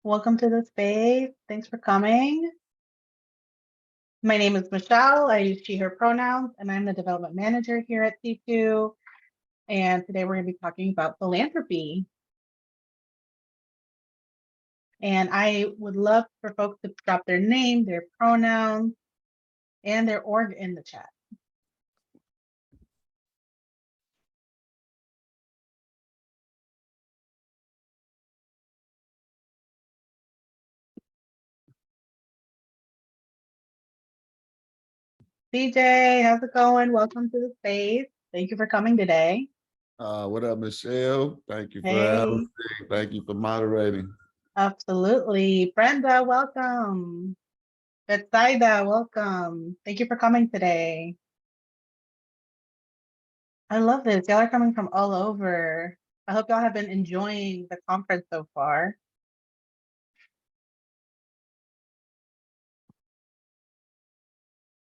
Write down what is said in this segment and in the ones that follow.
Welcome to the space. Thanks for coming. My name is Michelle. I use she, her pronouns, and I'm the development manager here at C2. And today we're going to be talking about philanthropy. And I would love for folks to drop their name, their pronouns, and their org in the chat. CJ, how's it going? Welcome to the space. Thank you for coming today. What up, Michelle? Thank you for Hey. having me. Thank you for moderating. Absolutely. Brenda, welcome. Betsaida, welcome. Thank you for coming today. I love this. Y'all are coming from all over. I hope y'all have been enjoying the conference so far.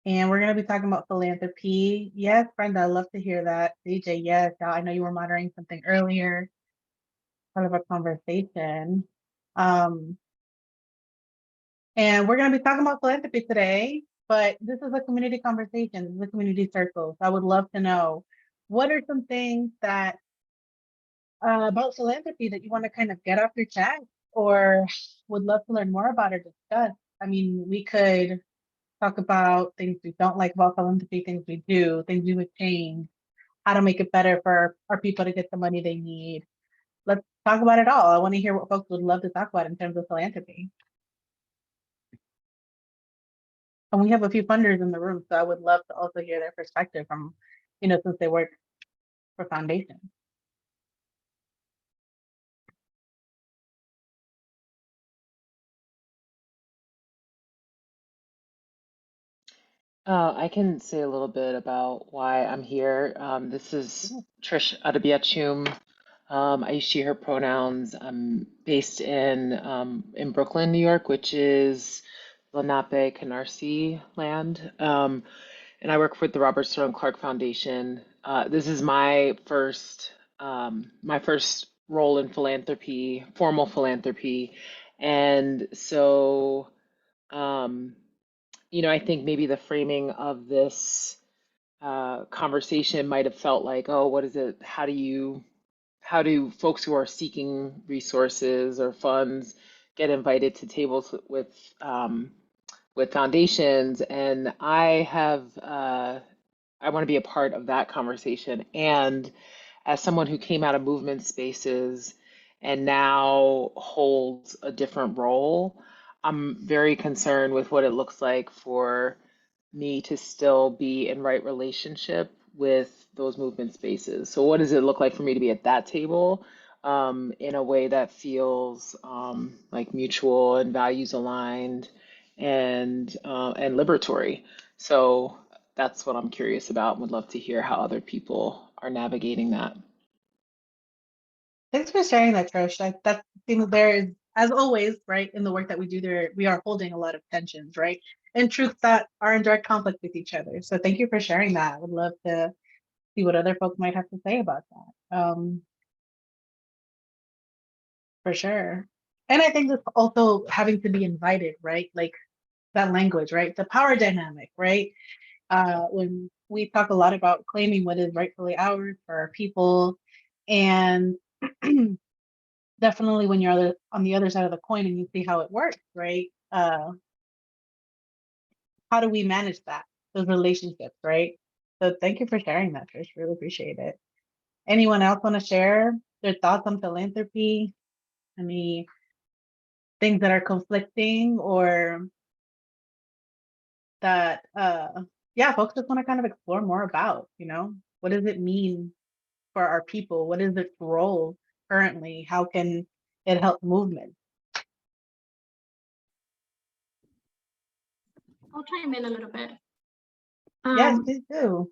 And we're going to be talking about philanthropy. Yes, Brenda, I love to hear that. CJ, yes, I know you were moderating something earlier, part of a conversation. And we're going to be talking about philanthropy today, but this is a community conversation. This is a community circle. So I would love to know, what are some things that about philanthropy that you want to kind of get off your chest or would love to learn more about or discuss? I mean, we could talk about things we don't like about philanthropy, things we do, things we would change, how to make it better for our people to get the money they need. Let's talk about it all. I want to hear what folks would love to talk about in terms of philanthropy. And we have a few funders in the room, so I would love to also hear their perspective from, since they work for foundations. I can say a little bit about why I'm here. This is Trish Adebiachum. I use she, her pronouns. I'm based in Brooklyn, New York, which is Lenape, Canarsie land. And I work with the Robert Sterling Clark Foundation. This is my first role in philanthropy, formal philanthropy. And so, I think maybe the framing of this conversation might have felt like, oh, what is it? How do folks who are seeking resources or funds get invited to tables with foundations? And I want to be a part of that conversation. And as someone who came out of movement spaces and now holds a different role, I'm very concerned with what it looks like for me to still be in right relationship with those movement spaces. So what does it look like for me to be at that table in a way that feels like mutual and values aligned and liberatory? So that's what I'm curious about. Would love to hear how other people are navigating that. Thanks for sharing that, Trish. That seems there is, as always, right, in the work that we do there, we are holding a lot of tensions, right? And truths that are in direct conflict with each other. So thank you for sharing that. I would love to see what other folks might have to say about that. For sure. And I think it's also having to be invited, right? Like that language, right? The power dynamic, right? When we talk a lot about claiming what is rightfully ours for our people, and definitely when you're on the other side of the coin and you see how it works, right? How do we manage that, those relationships, right? So thank you for sharing that, Trish. Really appreciate it. Anyone else want to share their thoughts on philanthropy? Any things that are conflicting or that, yeah, folks just want to kind of explore more about, what does it mean for our people? What is its role currently? How can it help movement? I'll chime in a little bit. Yes, please do.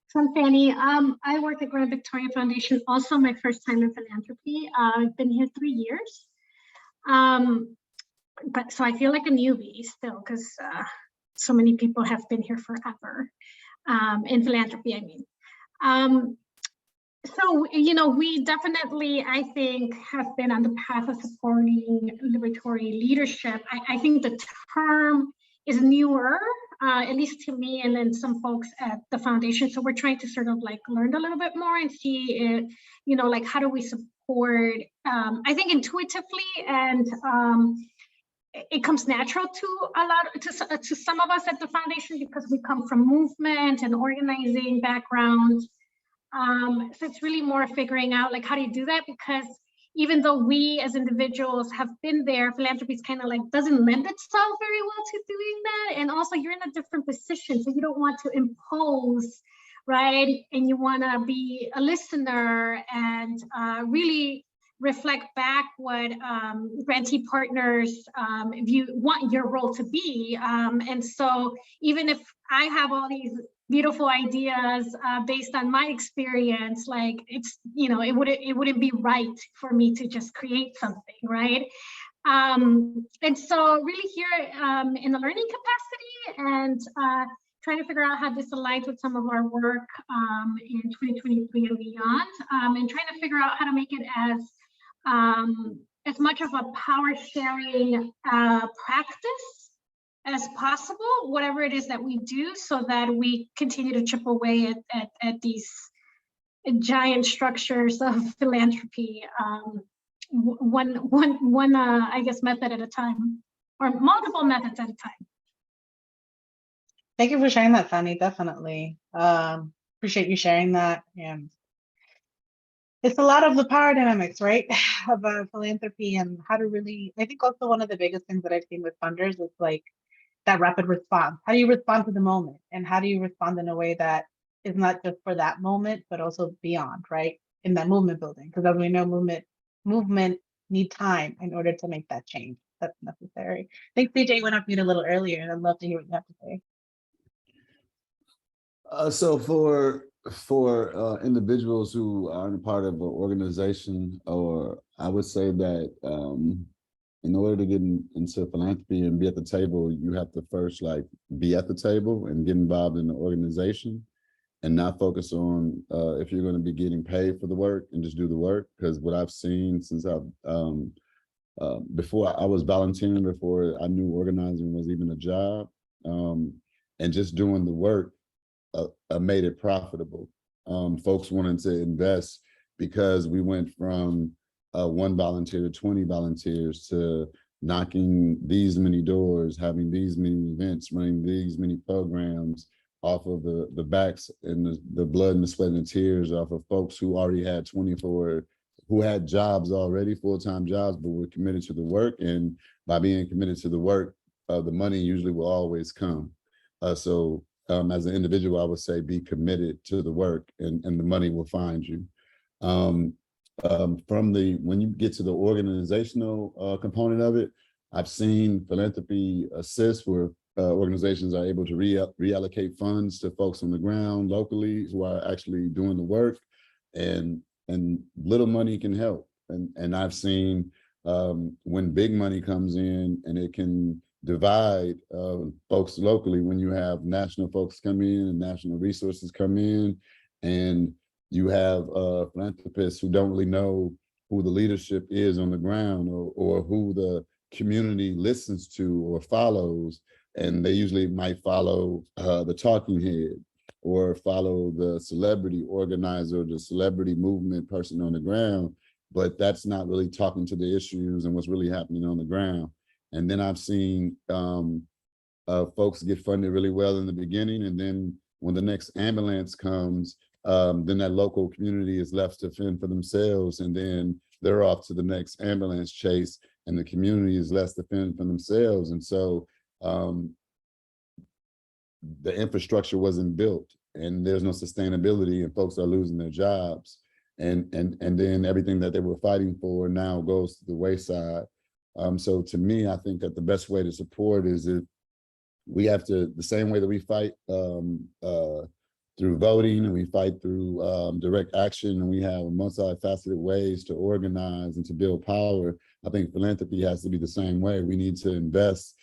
So I'm Fanny. I work at Grand Victoria Foundation, also my first time in philanthropy. I've been here 3 years. But so I feel like a newbie still because so many people have been here forever in philanthropy, I mean. So, we definitely, I think, have been on the path of supporting liberatory leadership. I think the term is newer, at least to me, and then some folks at the foundation. So we're trying to sort of like learn a little bit more and see, like how do we support, I think intuitively, and it comes natural to some of us at the foundation because we come from movement and organizing backgrounds. So it's really more figuring out like how do you do that, because even though we as individuals have been there, philanthropy is kind of like doesn't lend itself very well to doing that. And also you're in a different position, so you don't want to impose, right? And you want to be a listener and really reflect back what grantee partners want your role to be. And so even if I have all these beautiful ideas based on my experience, like it's, it wouldn't be right for me to just create something, right? And so really here in the learning capacity and trying to figure out how this aligns with some of our work in 2023 and beyond, and trying to figure out how to make it as much of a power sharing practice as possible, whatever it is that we do, so that we continue to chip away at these giant structures of philanthropy, one I guess method at a time, or multiple methods at a time. Thank you for sharing that, Fanny. Definitely. Appreciate you sharing that. And it's a lot of the power dynamics, right? Of philanthropy and how to really, I think also one of the biggest things that I've seen with funders is like that rapid response. How do you respond to the moment? And how do you respond in a way that is not just for that moment, but also beyond, right? In that movement building, because as we know, movement need time in order to make that change that's necessary. I think CJ went off mute a little earlier, and I'd love to hear what you have to say. So for individuals who aren't a part of an organization, or I would say that in order to get into philanthropy and be at the table, you have to first like be at the table and get involved in the organization, and not focus on if you're going to be getting paid for the work, and just do the work. Because what I've seen since I've before I was volunteering, before I knew organizing was even a job, and just doing the work made it profitable. Folks wanted to invest because we went from 1 volunteer to 20 volunteers to knocking these many doors, having these many events, running these many programs off of the backs and the blood and the sweat and the tears off of folks who already had who had jobs already, full-time jobs, but were committed to the work. And by being committed to the work, the money usually will always come. So as an individual, I would say be committed to the work, and the money will find you. When you get to the organizational component of it, I've seen philanthropy assist where organizations are able to reallocate funds to folks on the ground locally who are actually doing the work, and little money can help. And I've seen when big money comes in, and it can divide folks locally, when you have national folks come in and national resources come in, and you have philanthropists who don't really know who the leadership is on the ground, or who the community listens to or follows. And they usually might follow the talking head, or follow the celebrity organizer, the celebrity movement person on the ground, but that's not really talking to the issues and what's really happening on the ground. And then I've seen folks get funded really well in the beginning, and then when the next ambulance comes, then that local community is left to fend for themselves, and then they're off to the next ambulance chase, and the community is left to fend for themselves. And so the infrastructure wasn't built, and there's no sustainability, and folks are losing their jobs, and then everything that they were fighting for now goes to the wayside. So to me, I think that the best way to support is if we have to, the same way that we fight through voting, and we fight through direct action, and we have multifaceted ways to organize and to build power. I think philanthropy has to be the same way. We need to invest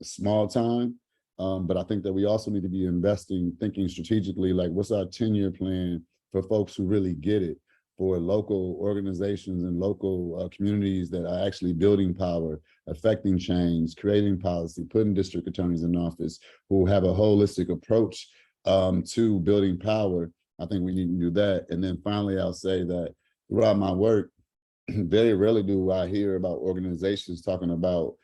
small time, but I think that we also need to be investing, thinking strategically, like what's our 10-year plan? for folks who really get it, for local organizations and local communities that are actually building power, affecting change, creating policy, putting district attorneys in office who have a holistic approach to building power. I think we need to do that. And then finally, I'll say that throughout my work, very rarely do I hear about organizations talking about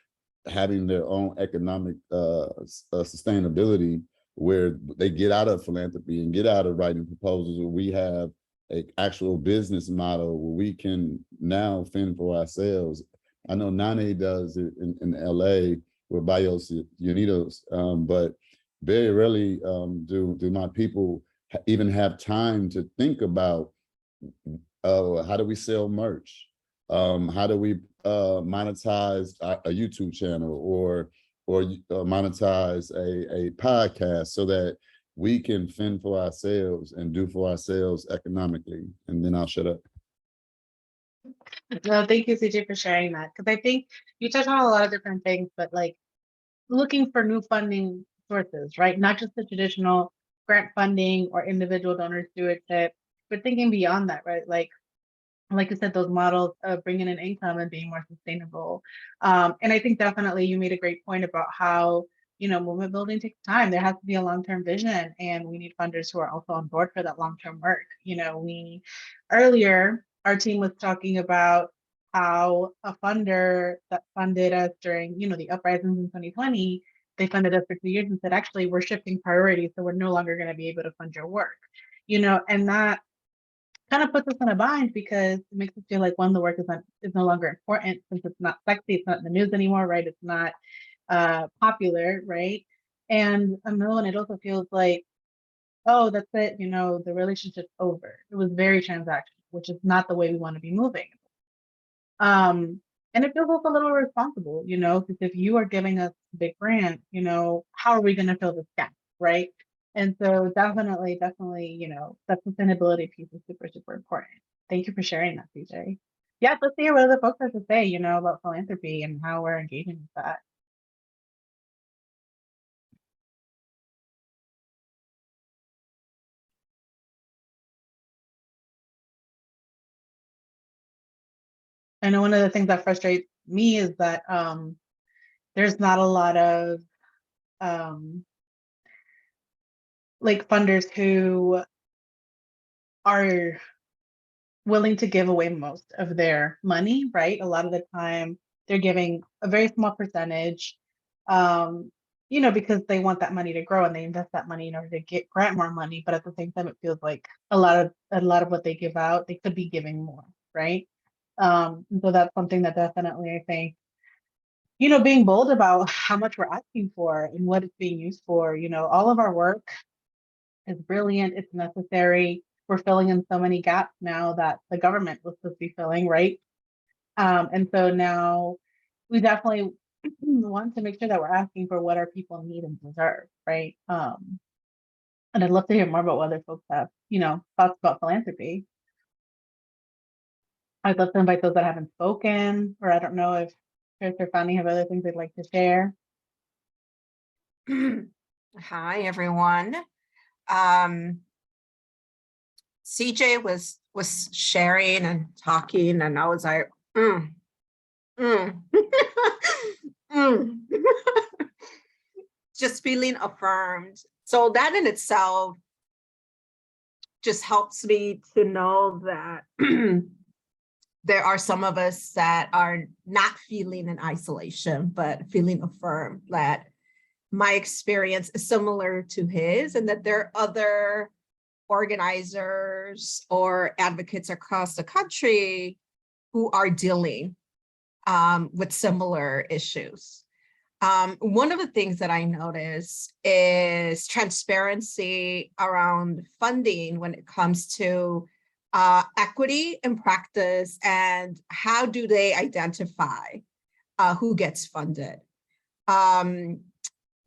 having their own economic sustainability, where they get out of philanthropy and get out of writing proposals, where we have an actual business model where we can now fend for ourselves. I know Nane does it in LA with Bios Unidos, but very rarely do my people even have time to think about how do we sell merch? How do we monetize a YouTube channel or monetize a podcast so that we can fend for ourselves and do for ourselves economically? And then I'll shut up. No, thank you, CJ, for sharing that. Because I think you touched on a lot of different things, but like looking for new funding sources, right? Not just the traditional grant funding or individual donor stewardship, but thinking beyond that, right? Like you said, those models of bringing in income and being more sustainable. And I think definitely you made a great point about how, you know, movement building takes time. There has to be a long-term vision, and we need funders who are also on board for that long-term work. You know, earlier, our team was talking about how a funder that funded us during, you know, the uprisings in 2020, they funded us for 2 years and said, actually, we're shifting priorities, so we're no longer going to be able to fund your work. You know, and that kind of puts us in a bind because it makes us feel like, one, the work is no longer important since it's not sexy, it's not in the news anymore, right? It's not popular, right? And another one, it also feels like, oh, that's it, you know, the relationship's over. It was very transactional, which is not the way we want to be moving. And it feels also a little irresponsible, you know, because if you are giving us a big grant, you know, how are we going to fill this gap, right? And so definitely, you know, that sustainability piece is super, super important. Thank you for sharing that, CJ. Yeah, let's hear what other folks have to say, you know, about philanthropy and how we're engaging with that. I know one of the things that frustrates me is that there's not a lot of like funders who are willing to give away most of their money, right? A lot of the time they're giving a very small percentage, you know, because they want that money to grow and they invest that money in order to grant more money. But at the same time, it feels like a lot of what they give out, they could be giving more, right? So that's something that definitely I think, you know, being bold about how much we're asking for and what it's being used for. You know, all of our work is brilliant, it's necessary. We're filling in so many gaps now that the government was supposed to be filling, right? And so now we definitely want to make sure that we're asking for what our people need and deserve, right? And I'd love to hear more about what other folks have, you know, thoughts about philanthropy. I'd love to invite those that haven't spoken, or I don't know if Chris or Fanny have other things they'd like to share. Hi, everyone. CJ was sharing and talking, and I was like, just feeling affirmed. So that in itself just helps me to know that there are some of us that are not feeling in isolation, but feeling affirmed that my experience is similar to his, and that there are other organizers or advocates across the country who are dealing with similar issues. One of the things that I notice is transparency around funding when it comes to equity in practice, and how do they identify who gets funded.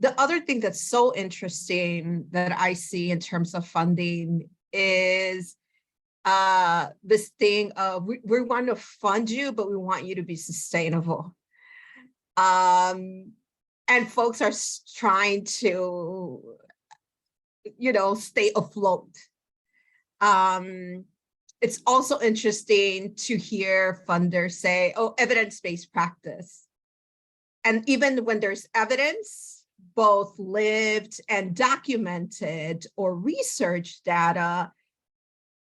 The other thing that's so interesting that I see in terms of funding is this thing of we want to fund you, but we want you to be sustainable. And folks are trying to, you know, stay afloat. It's also interesting to hear funders say, oh, evidence-based practice. And even when there's evidence, both lived and documented or research data,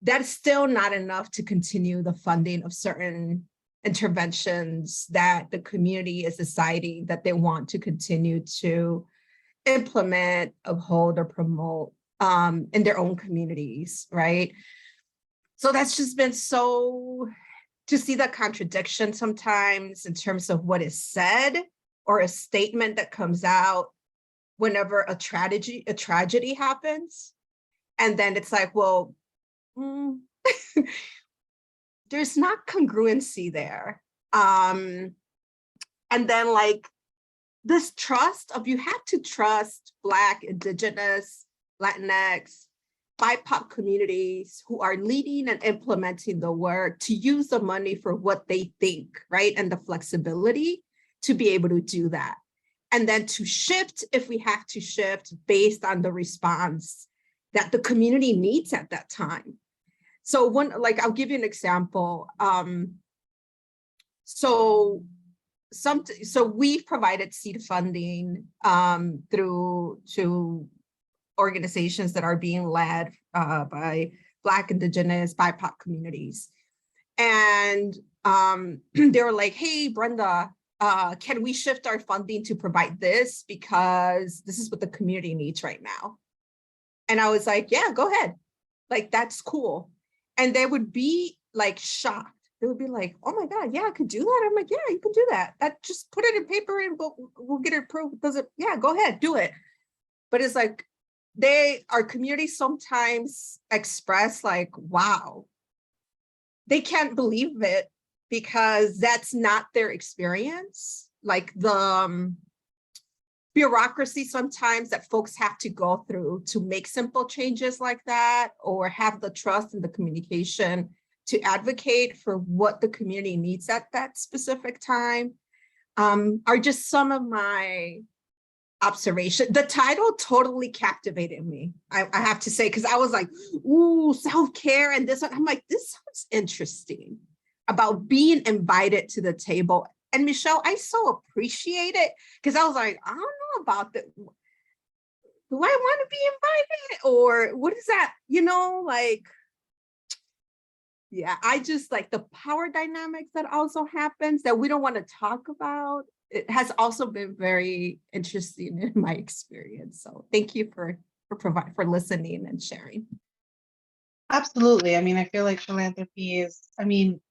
that's still not enough to continue the funding of certain interventions that the community is deciding that they want to continue to implement, uphold, or promote in their own communities, right? So that's just been so, to see that contradiction sometimes in terms of what is said or a statement that comes out whenever a tragedy happens. And then it's like, well, there's not congruency there. And then like this trust of, you have to trust Black, Indigenous, Latinx, BIPOC communities who are leading and implementing the work to use the money for what they think, right? And the flexibility to be able to do that. And then to shift if we have to shift based on the response that the community needs at that time. So I'll give you an example. So we've provided seed funding to organizations that are being led by Black, Indigenous, BIPOC communities. And they were like, hey, Brenda, can we shift our funding to provide this? Because this is what the community needs right now. And I was like, yeah, go ahead. Like, that's cool. And they would be like shocked. They would be like, oh my God, yeah, I could do that. I'm like, yeah, you can do that. Just put it in paper and we'll get it approved. Yeah, go ahead, do it. But it's like, our community sometimes express like, wow, they can't believe it because that's not their experience. Like the bureaucracy sometimes that folks have to go through to make simple changes like that, or have the trust and the communication to advocate for what the community needs at that specific time, are just some of my observations. The title totally captivated me, I have to say, because I was like, ooh, self-care and this one. I'm like, this sounds interesting, about being invited to the table. And Michelle, I so appreciate it, because I was like, I don't know about that. Do I want to be invited? Or what is that? You know, like, yeah, I just like the power dynamics that also happens that we don't want to talk about. It has also been very interesting in my experience. So thank you for listening and sharing. Absolutely. I mean, I feel like philanthropy is, I mean,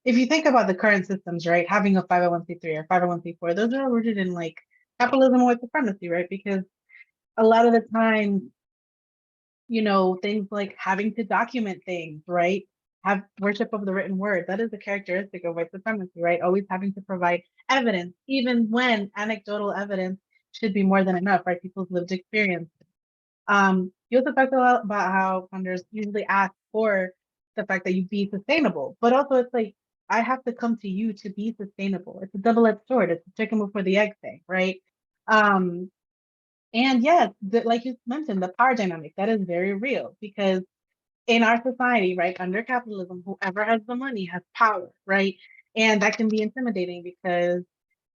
if you think about the current systems, right, having a 501c3 or 501c4, those are rooted in like capitalism or white supremacy, right? Because a lot of the time, you know, things like having to document things, right? Have worship of the written word. That is a characteristic of white supremacy, right? Always having to provide evidence, even when anecdotal evidence should be more than enough, right? People's lived experience. You also talked a lot about how funders usually ask for the fact that you be sustainable, but also it's like, I have to come to you to be sustainable. It's a double-edged sword. It's the chicken before the egg thing, right? And yes, like you mentioned, the power dynamic, that is very real, because in our society, right, under capitalism, whoever has the money has power, right? And that can be intimidating because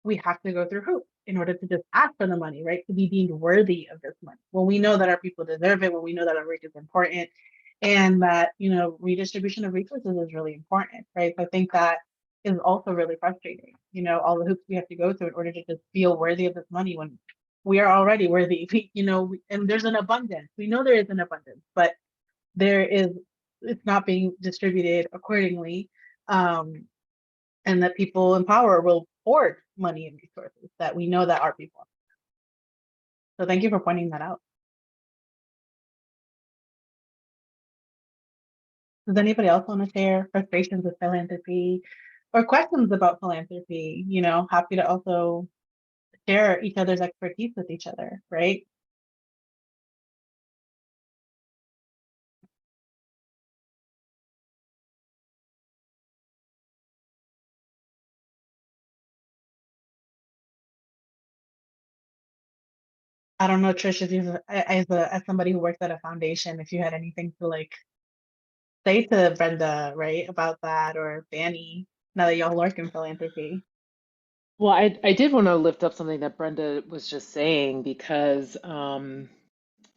we have to go through hoops in order to just ask for the money, right? To be deemed worthy of this money. When we know that our people deserve it, when we know that our work is important, and that, you know, redistribution of resources is really important, right? So I think that is also really frustrating, you know, all the hoops we have to go through in order to just feel worthy of this money when we are already worthy, and there's an abundance. We know there is an abundance, but it's not being distributed accordingly. And that people in power will hoard money and resources that we know that our people. So thank you for pointing that out. Does anybody else want to share frustrations with philanthropy or questions about philanthropy? You know, happy to also share each other's expertise with each other, right? I don't know, Trish, if you've, as somebody who works at a foundation, if you had anything to like say to Brenda, right, about that, or Fanny, now that y'all work in philanthropy? Well, I did want to lift up something that Brenda was just saying because so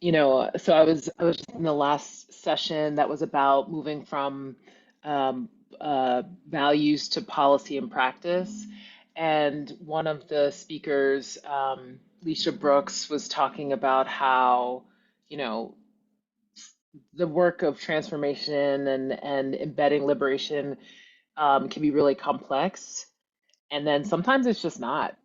I was just in the last session that was about moving from um, values to policy and practice, and one of the speakers, Leisha Brooks, was talking about how you know the work of transformation and embedding liberation can be really complex, and then sometimes it's just not.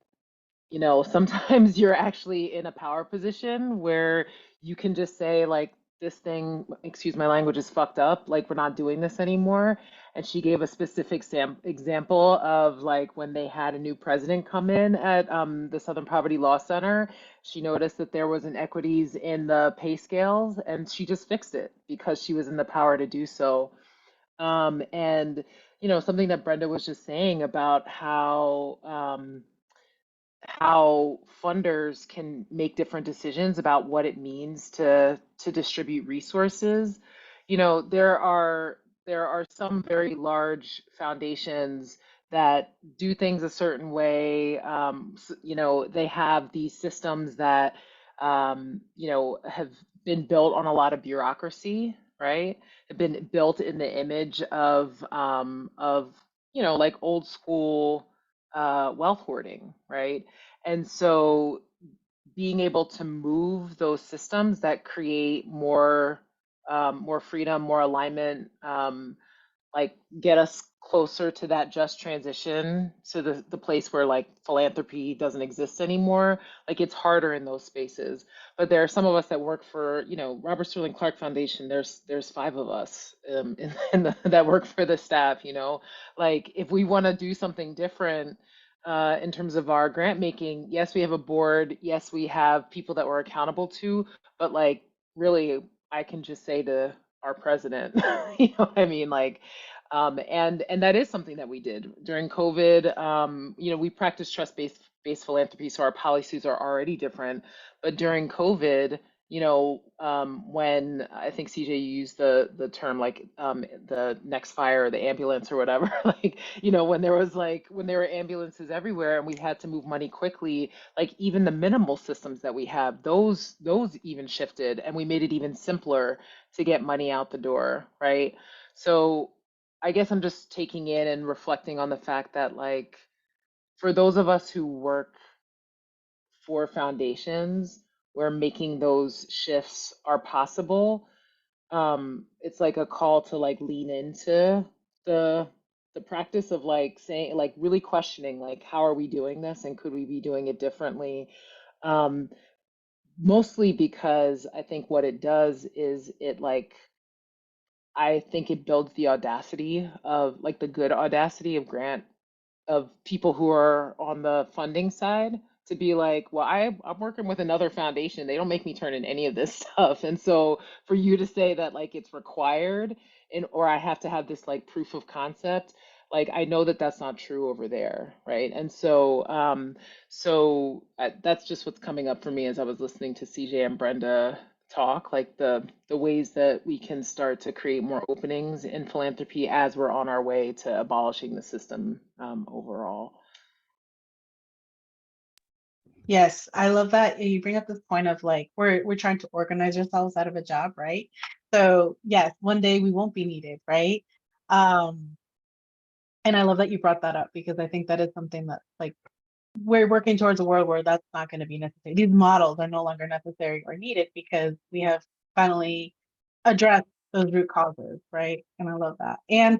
Sometimes you're actually in a power position where you can just say, like, this thing, excuse my language, is fucked up. Like, we're not doing this anymore. And she gave a specific example of like when they had a new president come in at the Southern Poverty Law Center. She noticed that there was inequities in the pay scales, and she just fixed it because she was in the power to do so. And something that Brenda was just saying about how funders can make different decisions about what it means to distribute resources. There are some very large foundations that do things a certain way. They have these systems that have been built on a lot of bureaucracy, right? Have been built in the image of like old school wealth hoarding, right? And so being able to move those systems that create more freedom, more alignment, like get us closer to that just transition, to the place where like philanthropy doesn't exist anymore. Like it's harder in those spaces. But there are some of us that work for, Robert Sterling Clark Foundation. There's 5 of us that work for the staff. Like if we want to do something different in terms of our grant making, yes, we have a board. Yes, we have people that we're accountable to. But like really, I can just say to our president, what I mean? Like, and that is something that we did during COVID. We practice trust-based philanthropy, so our policies are already different. But during COVID, when I think CJ used the term like the next fire or the ambulance or whatever, like when there were ambulances everywhere and we had to move money quickly, like even the minimal systems that we have, those even shifted, and we made it even simpler to get money out the door, right? So I guess I'm just taking in and reflecting on the fact that, like, for those of us who work for foundations where making those shifts are possible, it's like a call to like lean into the practice of like saying, like really questioning, like, how are we doing this and could we be doing it differently? Um, Mostly because I think what it does is I think it builds the audacity of like the good audacity of people who are on the funding side to be like, well, I'm working with another foundation. They don't make me turn in any of this stuff. And so for you to say that like it's required or I have to have this like proof of concept, like I know that that's not true over there, right? And so that's just what's coming up for me as I was listening to CJ and Brenda talk, like the ways that we can start to create more openings in philanthropy as we're on our way to abolishing the system overall. Yes, I love that you bring up this point of like we're trying to organize ourselves out of a job, right? So yes, one day we won't be needed, right? Um, and I love that you brought that up because I think that is something that like we're working towards a world where that's not going to be necessary. These models are no longer necessary or needed because we have finally addressed those root causes, right? And I love that. And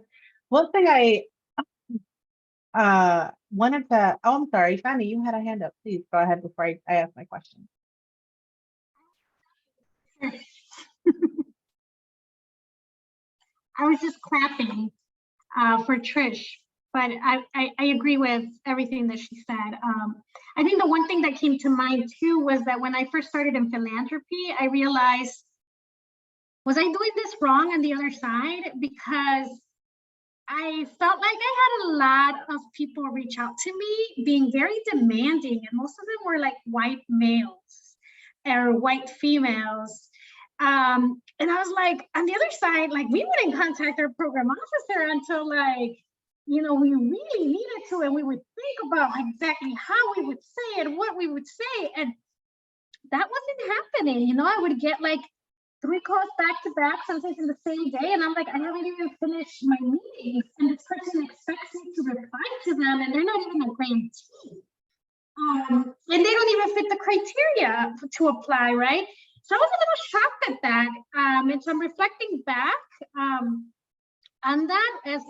one thing I wanted to, oh, I'm sorry, Fanny, you had a hand up. Please go ahead before I ask my question. I was just clapping for Trish, but I agree with everything that she said. I think the one thing that came to mind too was that when I first started in philanthropy, I realized, was I doing this wrong on the other side? Because I felt like I had a lot of people reach out to me being very demanding, and most of them were like white males or white females. And I was like, on the other side, like we wouldn't contact our program officer until like, you know, we really needed to, and we would think about exactly how we would say it, what we would say. And that wasn't happening. You know, I would get like 3 calls back to back, sometimes in the same day. And I'm like, I haven't even finished my meetings. And this person expects me to reply to them, and they're not even a grantee. And they don't even fit the criteria to apply, right? So I was a little shocked at that. And so I'm reflecting back on that as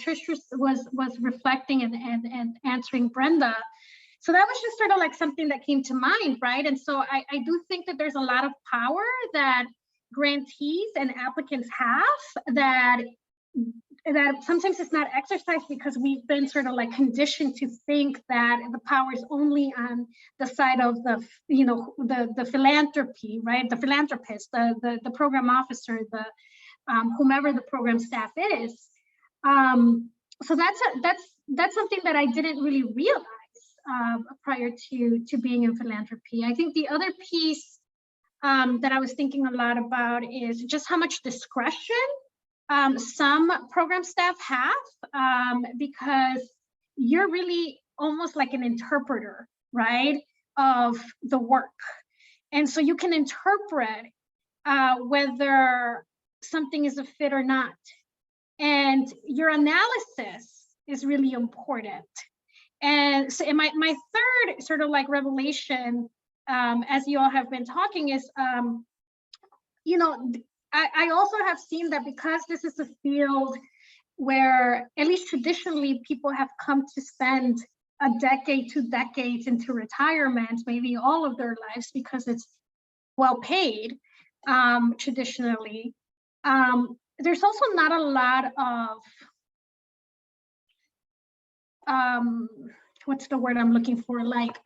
Trish was reflecting and answering Brenda. So that was just sort of like something that came to mind, right? And so I do think that there's a lot of power that grantees and applicants have that sometimes it's not exercised because we've been sort of like conditioned to think that the power is only on the side of the, you know, the philanthropy, right? The philanthropist, the program officer, the whomever the program staff is. So that's something that I didn't really realize prior to being in philanthropy. I think the other piece that I was thinking a lot about is just how much discretion some program staff have, because you're really almost like an interpreter, right, of the work. And so you can interpret whether something is a fit or not. And your analysis is really important. And so my third sort of like revelation, as you all have been talking, is, you know, I also have seen that because this is a field where, at least traditionally, people have come to spend a decade, 2 decades into retirement, maybe all of their lives, because it's well paid traditionally. There's also not a lot of, what's the word I'm looking for? Like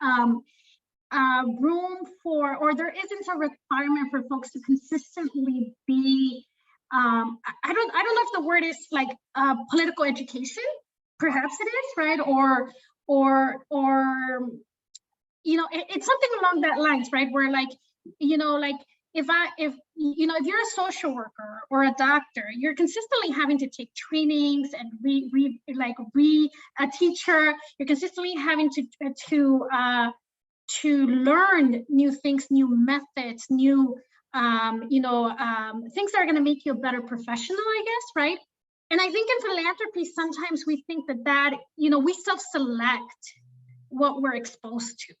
room for, or there isn't a requirement for folks to consistently be, I don't know if the word is like political education, perhaps it is, right? Or you know, it's something along that lines, right? Where like, you know, like if you know, if you're a social worker or a doctor, you're consistently having to take trainings and a teacher, you're consistently having to learn new things, new methods, new, you know, things that are going to make you a better professional, I guess, right? And I think in philanthropy, sometimes we think that, you know, we self-select what we're exposed to,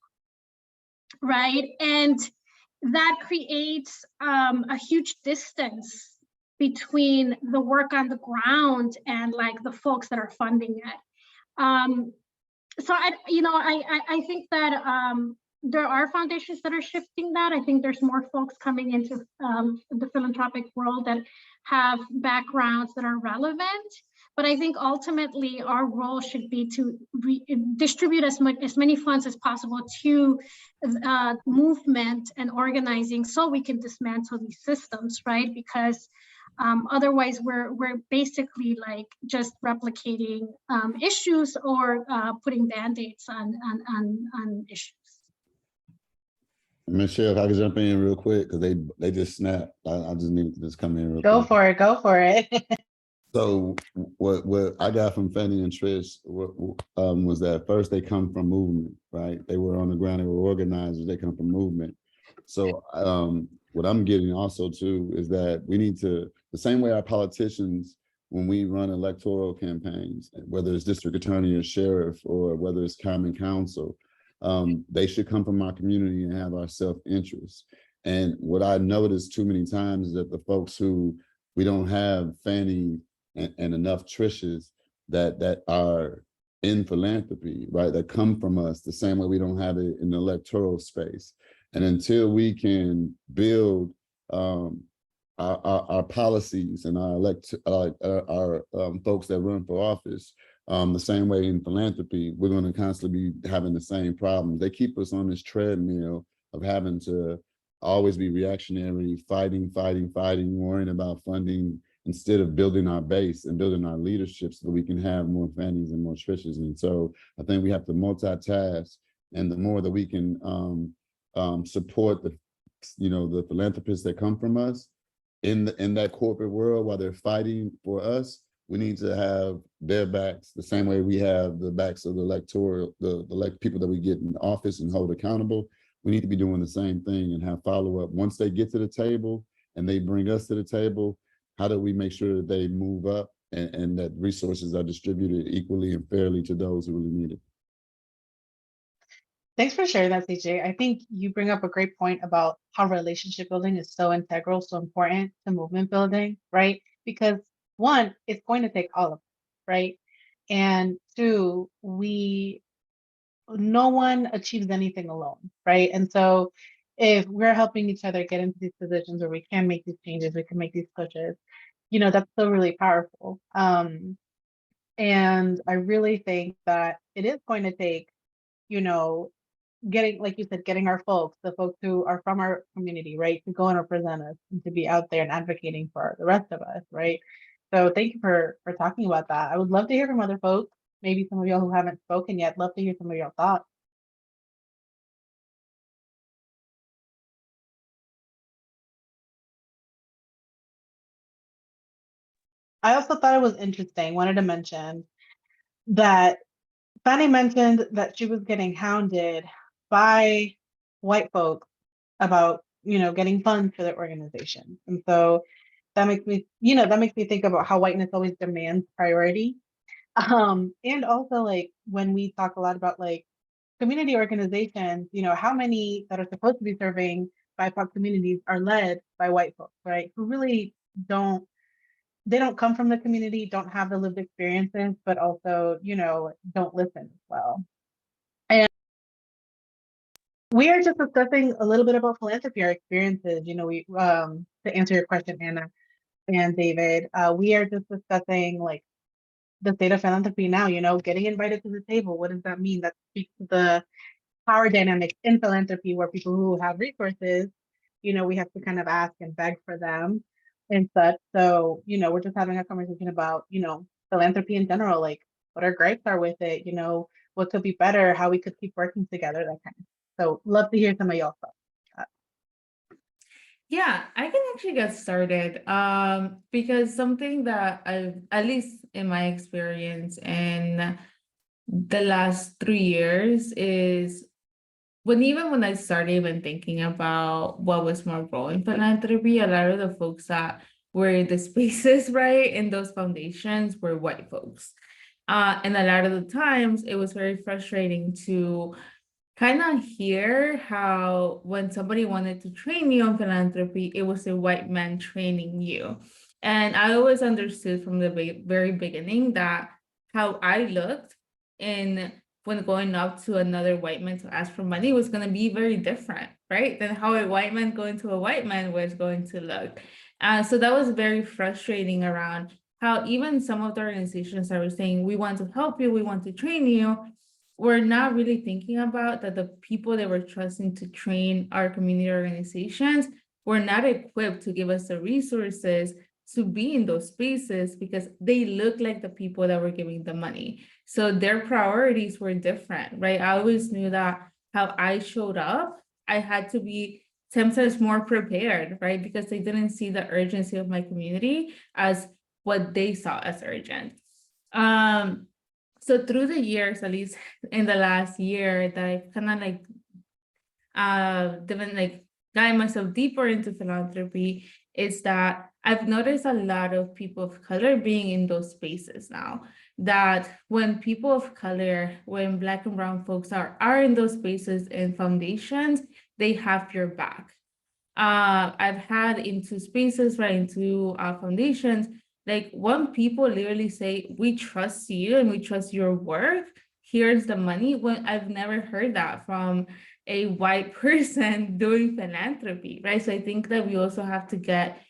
right? And that creates a huge distance between the work on the ground and like the folks that are funding it. So I think that there are foundations that are shifting that. I think there's more folks coming into the philanthropic world that have backgrounds that are relevant. But I think ultimately our role should be to distribute as many funds as possible to movement and organizing, so we can dismantle these systems, right? Because otherwise we're basically like just replicating issues or putting band-aids on issues. Michelle, if I could jump in real quick, because they just snapped. I just need to just come in real Go quick. for it. Go for it. So what I got from Fanny and Trish was that first they come from movement, right? They were on the ground, they were organizers, they come from movement. So what I'm getting also too is that we need to, the same way our politicians, when we run electoral campaigns, whether it's district attorney or sheriff, or whether it's common council, they should come from our community and have our self-interest. And what I noticed too many times is that the folks who we don't have Fanny and enough Trish's that are in philanthropy, right, that come from us the same way we don't have it in the electoral space. And until we can build our policies and our folks that run for office the same way in philanthropy, we're going to constantly be having the same problems. They keep us on this treadmill of having to always be reactionary, fighting, worrying about funding, instead of building our base and building our leadership so that we can have more Fannies and more Trish's. And so I think we have to multitask, and the more that we can support the philanthropists that come from us in that corporate world while they're fighting for us. We need to have their backs the same way we have the backs of the electoral, the people that we get in office and hold accountable. We need to be doing the same thing and have follow-up. Once they get to the table and they bring us to the table, how do we make sure that they move up and that resources are distributed equally and fairly to those who really need it? Thanks for sharing that, CJ. I think you bring up a great point about how relationship building is so integral, so important to movement building, right? Because one, it's going to take all of us, right? And two, no one achieves anything alone, right? And so if we're helping each other get into these positions where we can make these changes, we can make these pushes, that's still really powerful. And I really think that it is going to take, getting, like you said, getting our folks, the folks who are from our community, right, to go and represent us and to be out there and advocating for the rest of us, right? So thank you for talking about that. I would love to hear from other folks, maybe some of y'all who haven't spoken yet. Love to hear some of your thoughts. I also thought it was interesting, wanted to mention that Fanny mentioned that she was getting hounded by white folks about, getting funds for their organization. And so that makes me think about how whiteness always demands priority. And also like when we talk a lot about like community organizations, how many that are supposed to be serving BIPOC communities are led by white folks, right? Who really don't come from the community, don't have the lived experiences, but also, don't listen as well. And we are just discussing a little bit about philanthropy, our experiences. We to answer your question, Anna and David, we are just discussing like the state of philanthropy now, getting invited to the table. What does that mean? That speaks to the power dynamic in philanthropy where people who have resources, we have to kind of ask and beg for them and such. So, we're just having a conversation about, philanthropy in general, like what our gripes are with it, what could be better, how we could keep working together, that kind of. So love to hear some of y'all thoughts. Yeah, I can actually get started because something that I've, at least in my experience in the last 3 years, is even when I started even thinking about what was my role in philanthropy, a lot of the folks that were in the spaces, right, in those foundations were white folks. And a lot of the times it was very frustrating to kind of hear how when somebody wanted to train you on philanthropy, it was a white man training you. And I always understood from the very beginning that how I looked when going up to another white man to ask for money was going to be very different, right, than how a white man going to a white man was going to look. So that was very frustrating around how even some of the organizations that were saying, we want to help you, we want to train you, we're not really thinking about that the people that we're trusting to train our community organizations were not equipped to give us the resources to be in those spaces because they look like the people that were giving the money. So their priorities were different, right? I always knew that how I showed up, I had to be 10 times more prepared, right? Because they didn't see the urgency of my community as what they saw as urgent. So through the years, at least in the last year, that I've kind of got myself deeper into philanthropy, is that I've noticed a lot of people of color being in those spaces now. That when people of color, when Black and brown folks are in those spaces and foundations, they have your back. I've had into spaces, right, into foundations, like when people literally say, we trust you and we trust your work, here's the money, when I've never heard that from a white person doing philanthropy, right? So I think that we also have to get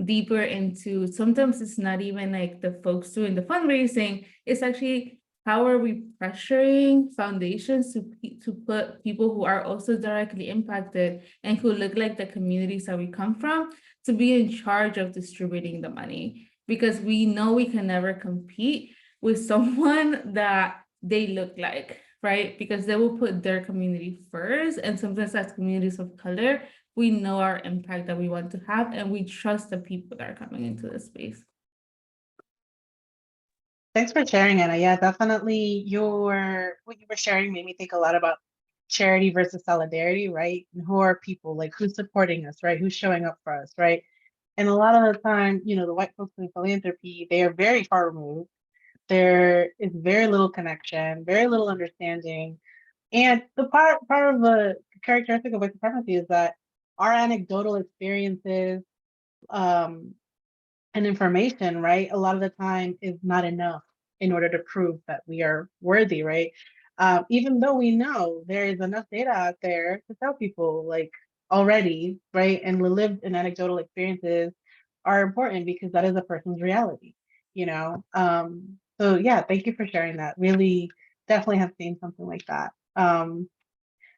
deeper into, sometimes it's not even like the folks doing the fundraising, it's actually how are we pressuring foundations to put people who are also directly impacted and who look like the communities that we come from to be in charge of distributing the money. Because we know we can never compete with someone that they look like, right? Because they will put their community first. And sometimes as communities of color, we know our impact that we want to have, and we trust the people that are coming into the space. Thanks for sharing, Anna. Yeah, definitely what you were sharing made me think a lot about charity versus solidarity, right? And who are people, like who's supporting us, right? Who's showing up for us, right? And a lot of the time, the white folks in philanthropy, they are very far removed. There is very little connection, very little understanding. And the part of the characteristic of white supremacy is that our anecdotal experiences, um, and information, right, a lot of the time is not enough in order to prove that we are worthy, right? Even though we know there is enough data out there to tell people like already, right? And the lived and anecdotal experiences are important because that is a person's reality, you know? So yeah, thank you for sharing that. Really definitely have seen something like that.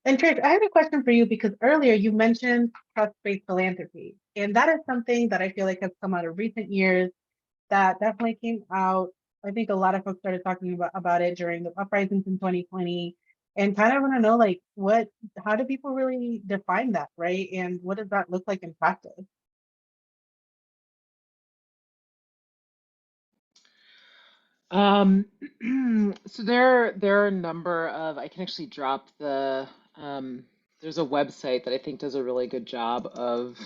And Trish, I have a question for you because earlier you mentioned trust-based philanthropy, and that is something that I feel like has come out of recent years that definitely came out. I think a lot of folks started talking about it during the uprisings in 2020, and kind of want to know like how do people really define that, right? And what does that look like in practice? Um, so there are a number of, I can actually drop there's a website that I think does a really good job of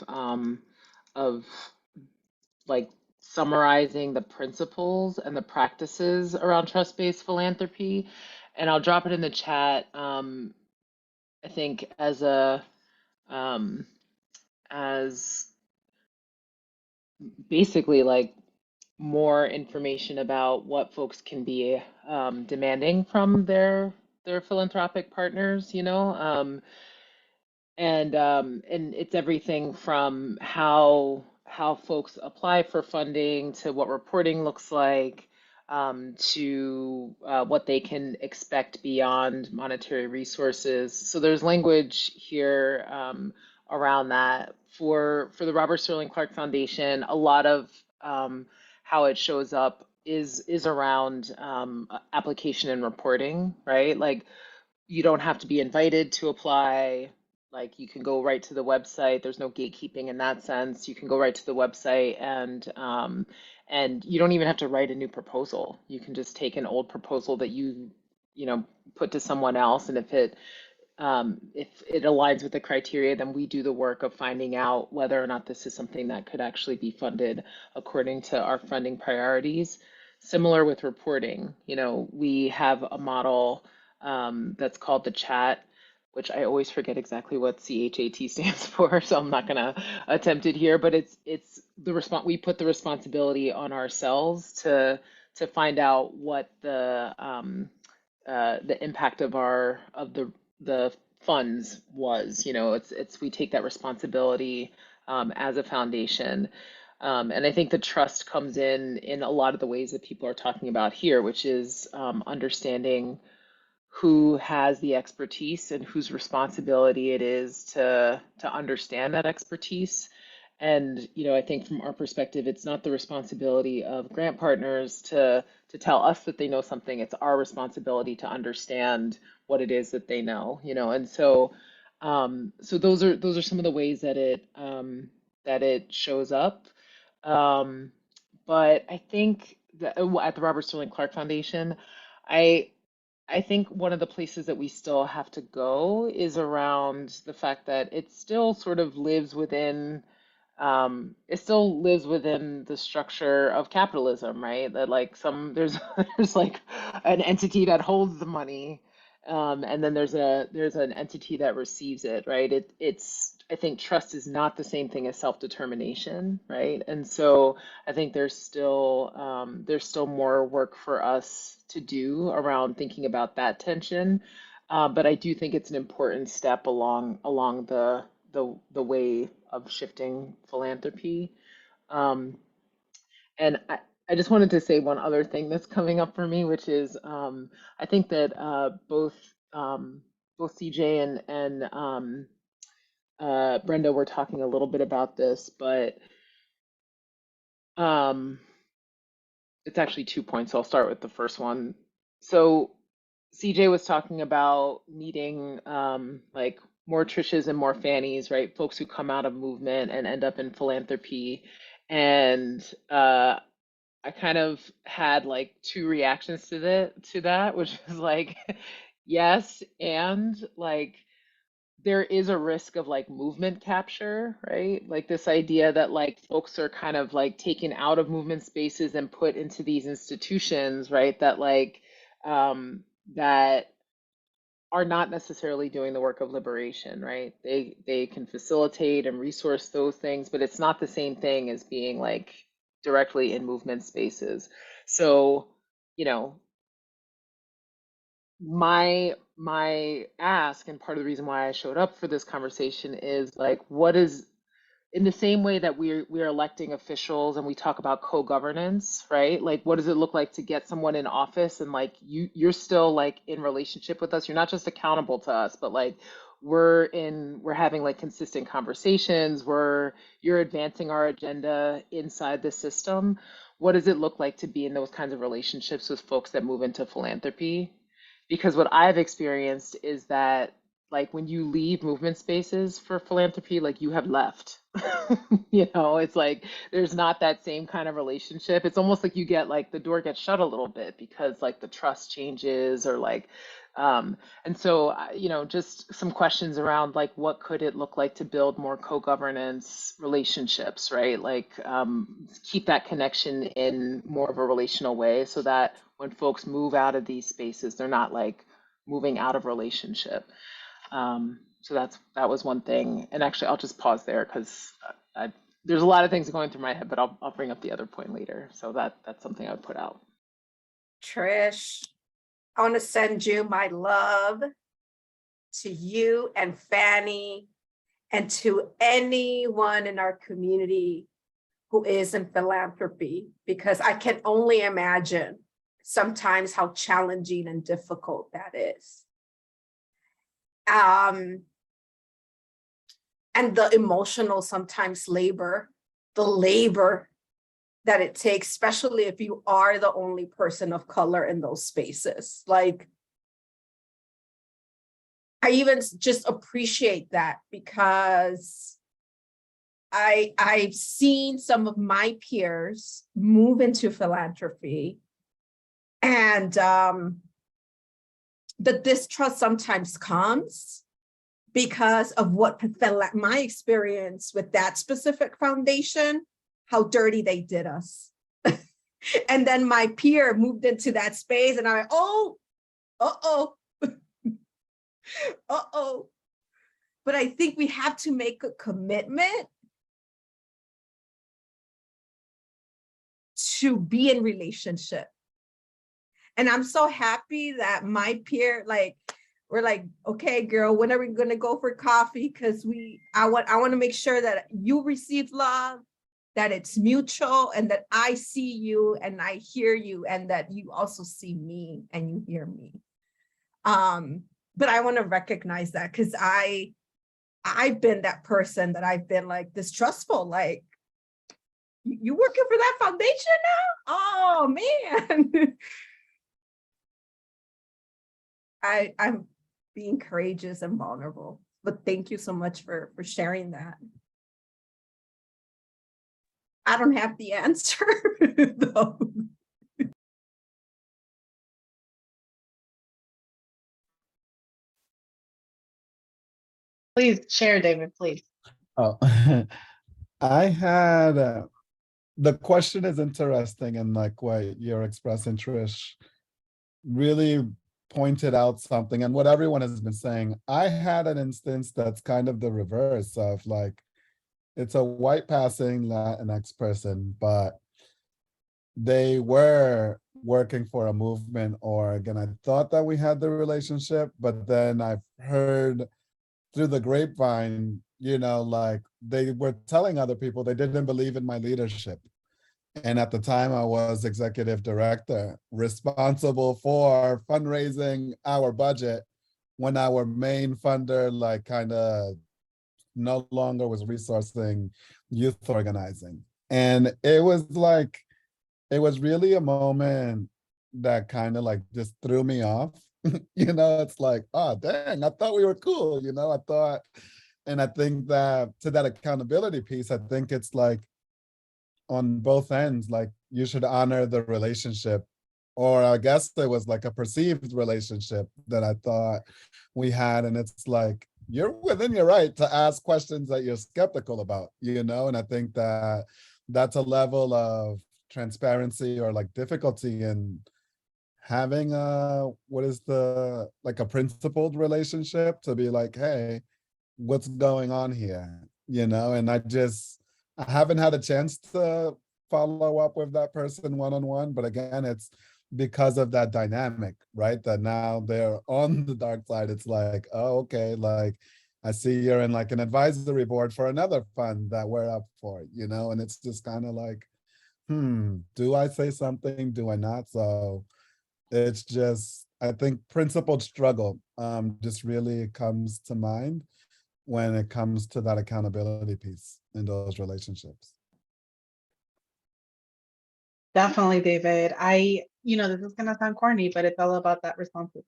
like summarizing the principles and the practices around trust-based philanthropy. And I'll drop it in the chat, I think um, as basically like more information about what folks can be demanding from their philanthropic partners, and it's everything from how folks apply for funding to what reporting looks like, to what they can expect beyond monetary resources. So there's language here around that for the Robert Sterling Clark Foundation. A lot of how it shows up is around application and reporting, right? Like you don't have to be invited to apply. Like you can go right to the website. There's no gatekeeping in that sense. You can go right to the website and you don't even have to write a new proposal. You can just take an old proposal that you put to someone else, and if it aligns with the criteria, then we do the work of finding out whether or not this is something that could actually be funded according to our funding priorities. Similar with reporting, we have a model that's called the chat, which I always forget exactly what CHAT stands for, so I'm not gonna attempt it here, but it's the we put the responsibility on ourselves to find out what the impact of the funds was. It's we take that responsibility as a foundation. And I think the trust comes in a lot of the ways that people are talking about here, which is understanding who has the expertise and whose responsibility it is to understand that expertise. And I think from our perspective, it's not the responsibility of grant partners to tell us that they know something. It's our responsibility to understand what it is that they know. And so those are some of the ways that it shows up. Um, but I think that at the Robert Sterling Clark Foundation, I I think one of the places that we still have to go is around the fact that it still sort of lives within the structure of capitalism, right? That like there's there's like an entity that holds the money, and then there's an entity that receives it, right? It's I think trust is not the same thing as self-determination, right? And so I think there's still more work for us to do around thinking about that tension. But I do think it's an important step along the way of shifting philanthropy. Um, and I just wanted to say one other thing that's coming up for me, which is I think that both CJ and Brenda were talking a little bit about this, but um, it's actually 2 points. So I'll start with the first one. So CJ was talking about needing like more Trishas and more Fannies, right? Folks who come out of movement and end up in philanthropy. And I kind of had like two reactions to that, which was like, yes, and like there is a risk of like movement capture, right? Like this idea that like folks are kind of like taken out of movement spaces and put into these institutions, right? That like that are not necessarily doing the work of liberation, right? They can facilitate and resource those things, but it's not the same thing as being like directly in movement spaces. So, you know, my ask and part of the reason why I showed up for this conversation is like, what is, in the same way that we're electing officials and we talk about co-governance, right? Like, what does it look like to get someone in office and like you're still like in relationship with us? You're not just accountable to us, but like we're having like consistent conversations, you're advancing our agenda inside the system. What does it look like to be in those kinds of relationships with folks that move into philanthropy? Because what I've experienced is that like when you leave movement spaces for philanthropy, like you have left. You know, it's like there's not that same kind of relationship. It's almost like you get like the door gets shut a little bit because like the trust changes or like and so you know, just some questions around like what could it look like to build more co-governance relationships, right? Like keep that connection in more of a relational way so that when folks move out of these spaces, they're not like moving out of relationship. So that was one thing. And actually, I'll just pause there because there's a lot of things going through my head, but I'll bring up the other point later. So that's something I would put out. Trish, I want to send you my love to you and Fanny and to anyone in our community who is in philanthropy, because I can only imagine sometimes how challenging and difficult that is. And the emotional sometimes labor, the labor that it takes, especially if you are the only person of color in those spaces. Like, I even just appreciate that because I've seen some of my peers move into philanthropy, and the distrust sometimes comes because of what my experience with that specific foundation, how dirty they did us. And then my peer moved into that space and I'm like, oh, uh-oh, uh-oh. But I think we have to make a commitment to be in relationship. And I'm so happy that my peer, like, we're like, okay, girl, when are we gonna go for coffee? Because I want to make sure that you receive love, that it's mutual, and that I see you and I hear you, and that you also see me and you hear me. But I want to recognize that because I've been that person that I've been like distrustful, like, you working for that foundation now? Oh man. I'm being courageous and vulnerable, but thank you so much for sharing that. I don't have the answer though. Please share, David, please. Oh, I had the question is interesting, and like what you're expressing, Trish, really pointed out something, and what everyone has been saying. I had an instance that's kind of the reverse of like, it's a white passing Latinx person, but they were working for a movement org, and I thought that we had the relationship, but then I've heard through the grapevine, you know, like they were telling other people they didn't believe in my leadership. And at the time I was executive director, responsible for fundraising our budget when our main funder like kind of no longer was resourcing youth organizing. And it was like, it was really a moment that kind of like just threw me off It's like, oh, dang, I thought we were cool, I thought, and I think that to that accountability piece, I think it's like on both ends, like you should honor the relationship, or I guess there was like a perceived relationship that I thought we had. And it's like, you're within your right to ask questions that you're skeptical about, and I think that that's a level of transparency or like difficulty in having like a principled relationship, to be like, hey, what's going on here? And I haven't had a chance to follow up with that person one-on-one, but again, it's because of that dynamic, right? That now they're on the dark side. It's like, oh, okay, like I see you're in like an advisory board for another fund that we're up for, and it's just kind of like, do I say something? Do I not? So it's just, I think principled struggle just really comes to mind when it comes to that accountability piece in those relationships. Definitely, David. This is gonna sound corny, but it's all about that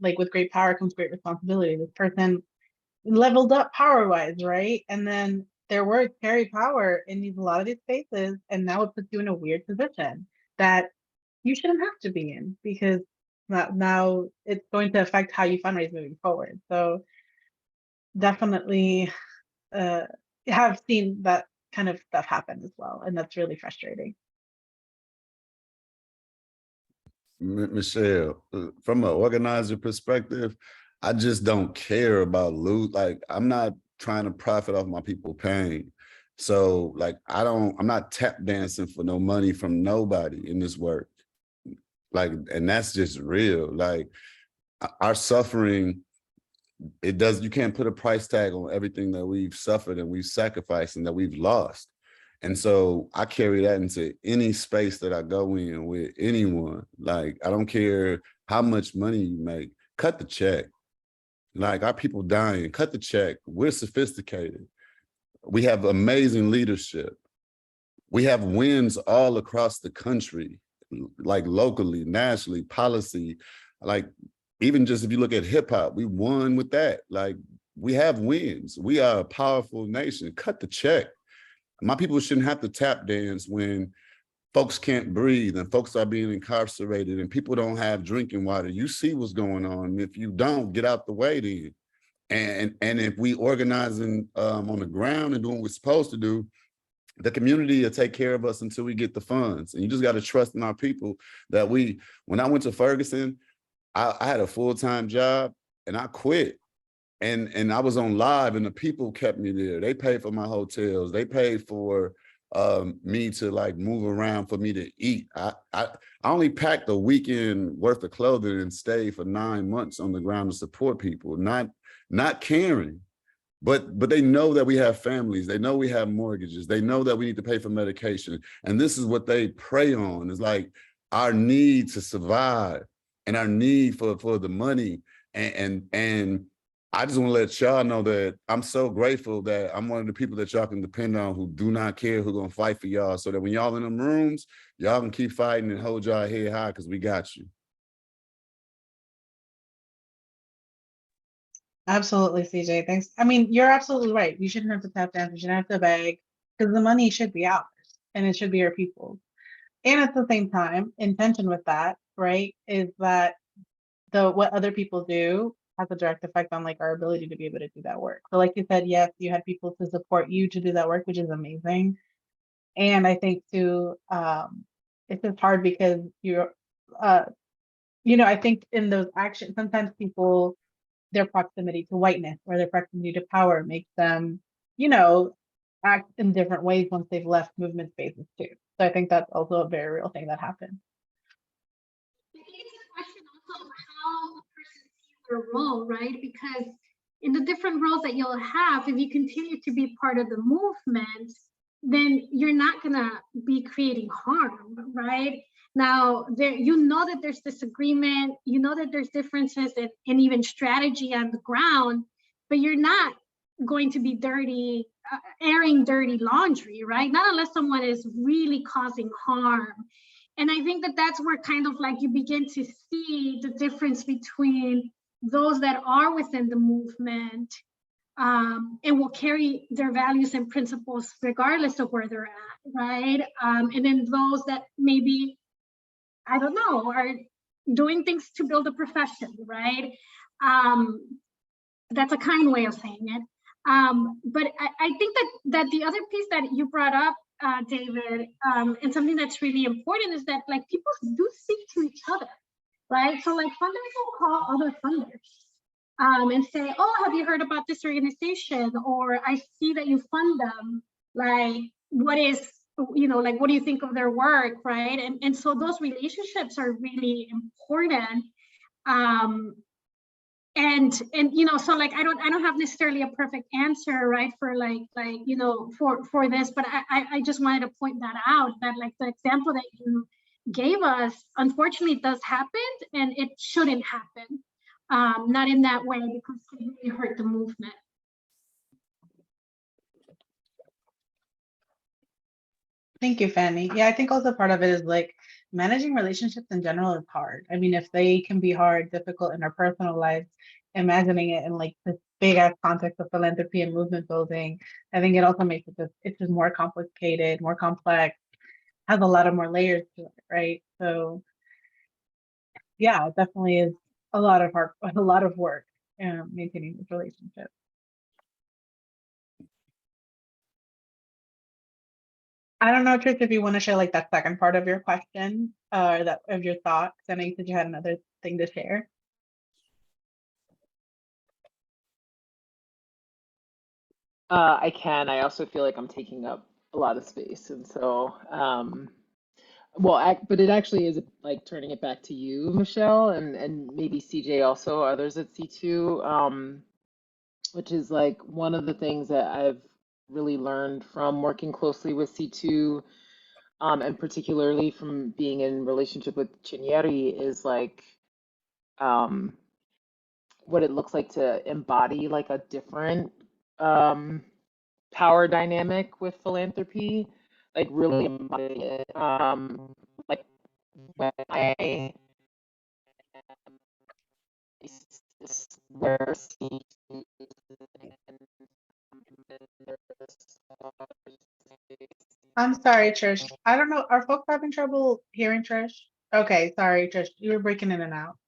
like with great power comes great responsibility. This person leveled up power-wise, right? And then their words carry power in a lot of these spaces, and now it puts you in a weird position that you shouldn't have to be in, because now it's going to affect how you fundraise moving forward. So definitely have seen that kind of stuff happen as well, and that's really frustrating. Michelle, from an organizer perspective, I just don't care about loot. Like, I'm not trying to profit off my people pain. So like, I'm not tap dancing for no money from nobody in this work. Like, and that's just real. Like, our suffering, you can't put a price tag on everything that we've suffered and we've sacrificed and that we've lost. And so I carry that into any space that I go in with anyone. Like, I don't care how much money you make, cut the check. Like, our people dying, cut the check. We're sophisticated. We have amazing leadership. We have wins all across the country, like locally, nationally, policy. Like, even just if you look at hip hop, we won with that. Like, we have wins. We are a powerful nation. Cut the check. My people shouldn't have to tap dance when folks can't breathe and folks are being incarcerated and people don't have drinking water. You see what's going on. If you don't, get out the way then. And if we organizing on the ground and doing what we're supposed to do, the community will take care of us until we get the funds. And you just got to trust in our people that when I went to Ferguson, I had a full-time job and I quit. And I was on live and the people kept me there. They paid for my hotels. They paid for me to like move around, for me to eat. I only packed a weekend worth of clothing and stayed for 9 months on the ground to support people, not caring. But they know that we have families. They know we have mortgages. They know that we need to pay for medication. And this is what they prey on, is like our need to survive and our need for the money. And I just want to let y'all know that I'm so grateful that I'm one of the people that y'all can depend on, who do not care, who gonna fight for y'all, so that when y'all in them rooms, y'all can keep fighting and hold y'all head high, because we got you. Absolutely, CJ. Thanks. I mean, you're absolutely right. You shouldn't have to tap dance. You shouldn't have to beg, because the money should be ours and it should be our people's. And at the same time, intention with that, right, is that what other people do has a direct effect on like our ability to be able to do that work. So like you said, yes, you had people to support you to do that work, which is amazing. And I think too, it's just hard because I think in those actions, sometimes people, their proximity to whiteness or their proximity to power makes them, act in different ways once they've left movement spaces too. So I think that's also a very real thing that happens. I think it's a question also of how a person sees their role, right? Because in the different roles that you'll have, if you continue to be part of the movement, then you're not gonna be creating harm, right? Now, that there's disagreement, that there's differences and even strategy on the ground, but you're not going to be airing dirty laundry, right? Not unless someone is really causing harm. And I think that that's where kind of like you begin to see the difference between those that are within the movement and will carry their values and principles regardless of where they're at, right? And then those that maybe, I don't know, are doing things to build a profession, right? That's a kind way of saying it. But I think that the other piece that you brought up, David, and something that's really important is that like people do speak to each other, right? So like funders will call other funders and say, oh, have you heard about this organization? Or I see that you fund them. Like, what is, like, what do you think of their work, right? And so those relationships are really important. And so like I don't have necessarily a perfect answer, right, for for this, but I just wanted to point that out, that like the example that you gave us unfortunately does happen, and it shouldn't happen, not in that way, because it really hurt the movement. Thank you, Fanny. Yeah, I think also part of it is like managing relationships in general is hard. I mean, if they can be hard, difficult in our personal lives, imagining it in like this big ass context of philanthropy and movement building, I think it also makes it's just more complicated, more complex, has a lot of more layers to it, right? So yeah, it definitely is a lot of work maintaining this relationship. I don't know, Trish, if you want to share like that second part of your question or that of your thoughts. I know you said you had another thing to share. I can. I also feel like I'm taking up a lot of space, and so, but it actually is like turning it back to you, Michelle, and maybe CJ also, others at C2, which is like one of the things that I've really learned from working closely with C2, and particularly from being in relationship with Chinyeri, is like what it looks like to embody like a different power dynamic with philanthropy, like really embody it. Like when I where I'm sorry, Trish. I don't know. Are folks having trouble hearing Trish? Okay, sorry, Trish. You were breaking in and out.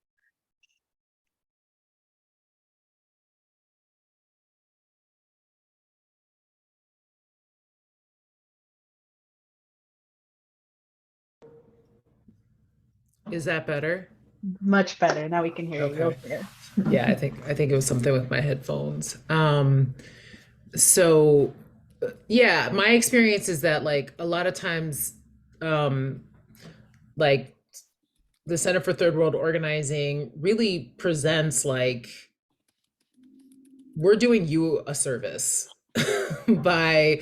Is that better? Much better. Now we can hear you real Okay. clear. Yeah, I think it was something with my headphones. So yeah, my experience is that like a lot of times, like the Center for Third World Organizing really presents like we're doing you a service by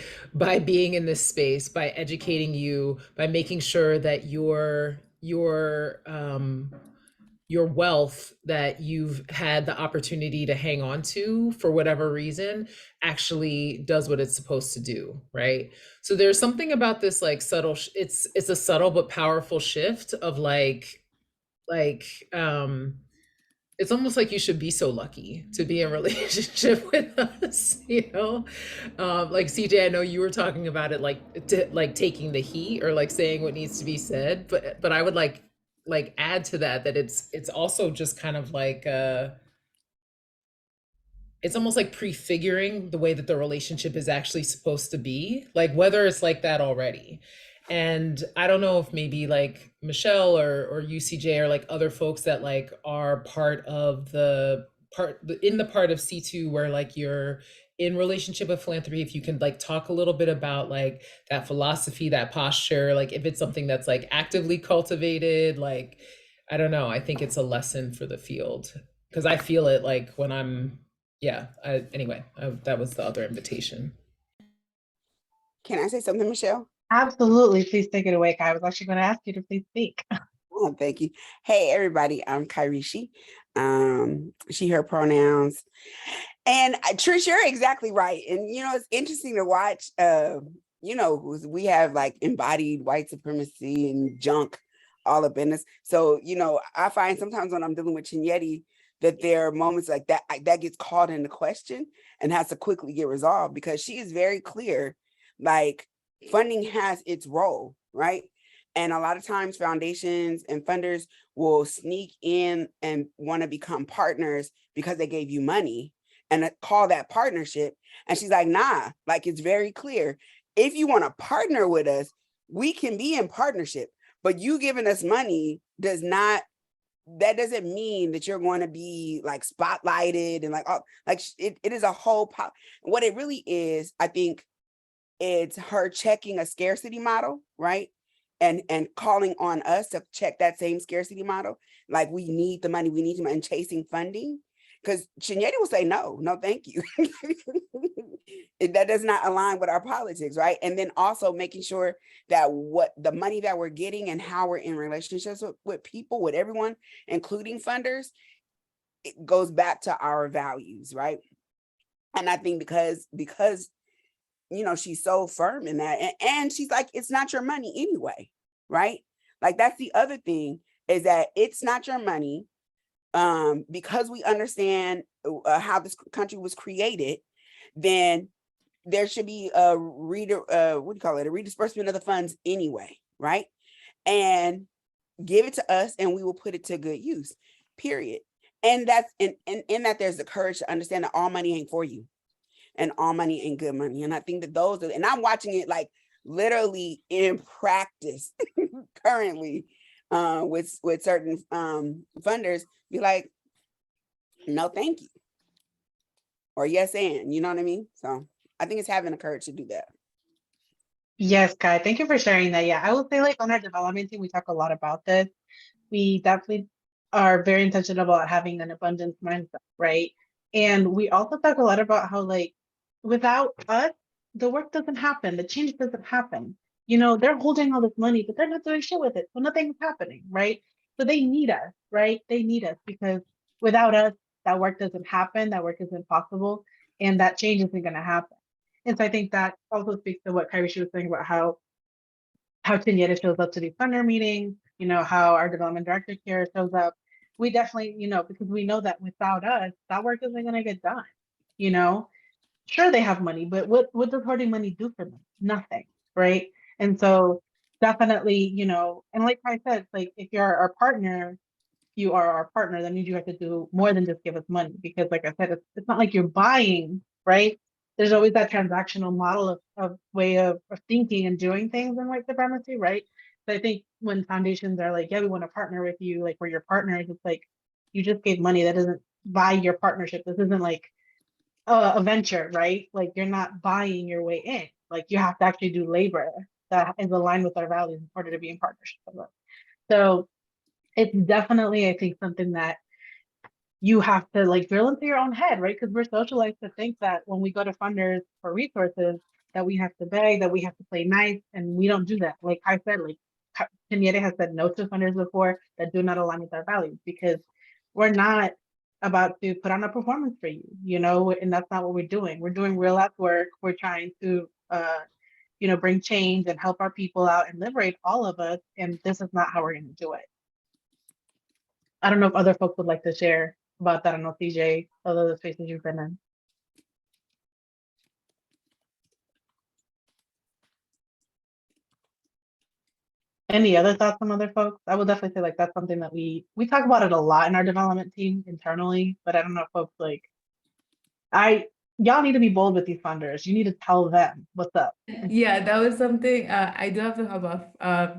being in this space, by educating you, by making sure that your wealth that you've had the opportunity to hang on to for whatever reason actually does what it's supposed to do, right? So there's something about this like subtle, it's a subtle but powerful shift of like it's almost like you should be so lucky to be in a relationship with us, like CJ, I know you were talking about it like taking the heat or like saying what needs to be said, but I would like add to that it's also just kind of like it's almost like prefiguring the way that the relationship is actually supposed to be, like whether it's like that already. And I don't know if maybe like Michelle or UCJ or like other folks that like are part of the part of C2 where like you're in relationship with philanthropy, if you can like talk a little bit about like that philosophy, that posture, like if it's something that's like actively cultivated, like, I don't know, I think it's a lesson for the field because I feel it like when I'm, that was the other invitation. Can I say something, Michelle? Absolutely. Please take it away, Kai. I was actually going to ask you to please speak. Oh, thank you. Hey, everybody. I'm Kairishi. She, her pronouns. And Trish, you're exactly right. And, it's interesting to watch, we have like embodied white supremacy and junk all up in us. So, I find sometimes when I'm dealing with Chinyeri, that there are moments like that that gets called into question and has to quickly get resolved, because she is very clear, like funding has its role, right? And a lot of times foundations and funders will sneak in and want to become partners because they gave you money and call that partnership. And she's like, nah, like it's very clear. If you want to partner with us, we can be in partnership, but you giving us money that doesn't mean that you're going to be like spotlighted and like, oh, like it is a whole, what it really is, I think it's her checking a scarcity model, right? And calling on us to check that same scarcity model. Like we need the money, and chasing funding. Because Chinyere will say, no, thank you. That does not align with our politics, right? And then also making sure that what the money that we're getting and how we're in relationships with people, with everyone, including funders, it goes back to our values, right? And I think because she's so firm in that, and she's like, it's not your money anyway, right? Like that's the other thing, is that it's not your money. Because we understand how this country was created, then there should be a redisbursement of the funds anyway, right? And give it to us and we will put it to good use, period. And that's in that there's the courage to understand that all money ain't for you and all money ain't good money. And I think that and I'm watching it like literally in practice currently with certain funders be like, no, thank you. Or yes, and you know what I mean? So I think it's having the courage to do that. Yes, Kai, thank you for sharing that. Yeah, I will say like on our development team, we talk a lot about this. We definitely are very intentional about having an abundance mindset, right? And we also talk a lot about how like without us, the work doesn't happen, the change doesn't happen. They're holding all this money, but they're not doing shit with it. So nothing's happening, right? So they need us, right? They need us because without us, that work doesn't happen, that work isn't possible, and that change isn't going to happen. And so I think that also speaks to what Kyrie was saying about how Chinyere shows up to these funder meetings, how our development director Kiara shows up. We definitely, because we know that without us, that work isn't going to get done. Sure, they have money, but what does hoarding money do for them? Nothing, right? And so definitely, and like I said, like if you're our partner, you are our partner, that means you have to do more than just give us money, because like I said, it's not like you're buying, right? There's always that transactional model of way of thinking and doing things in white supremacy, right? So I think when foundations are like, yeah, we want to partner with you, like we're your partners, it's like you just gave money, that doesn't buy your partnership. This isn't like a venture, right? Like you're not buying your way in. Like you have to actually do labor that is aligned with our values in order to be in partnership with us. So it's definitely, I think, something that you have to like drill into your own head, right? Because we're socialized to think that when we go to funders for resources, that we have to beg, that we have to play nice, and we don't do that. Like I said, like Chinyere has said no to funders before that do not align with our values, because we're not about to put on a performance for you, and that's not what we're doing. We're doing real ass work. We're trying to, bring change and help our people out and liberate all of us. And this is not how we're going to do it. I don't know if other folks would like to share about that. I don't know, CJ, other the spaces you've been in. Any other thoughts from other folks? I would definitely say like that's something that we talk about it a lot in our development team internally, but I don't know if folks like, y'all need to be bold with these funders. You need to tell them what's up. Yeah, that was something I do have to hop off,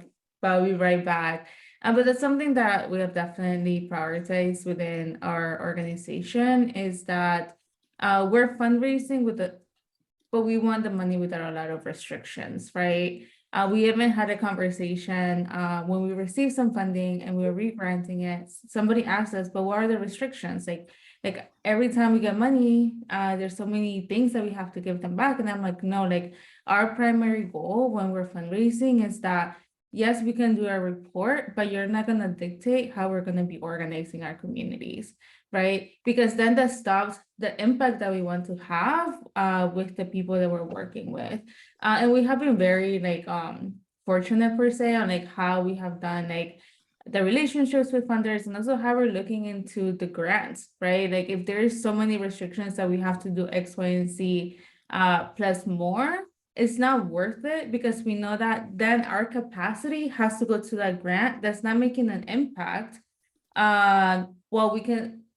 but I'll be right back. But that's something that we have definitely prioritized within our organization, is that we're fundraising but we want the money without a lot of restrictions, right? We even had a conversation when we received some funding and we were re-granting it. Somebody asked us, but what are the restrictions? Like every time we get money, there's so many things that we have to give them back. And I'm like, no, like our primary goal when we're fundraising is that, yes, we can do a report, but you're not going to dictate how we're going to be organizing our communities, right? Because then that stops the impact that we want to have with the people that we're working with. And we have been very like fortunate per se on like how we have done like the relationships with funders, and also how we're looking into the grants, right? Like if there's so many restrictions that we have to do X, Y, and Z plus more, it's not worth it, because we know that then our capacity has to go to that grant that's not making an impact. Well,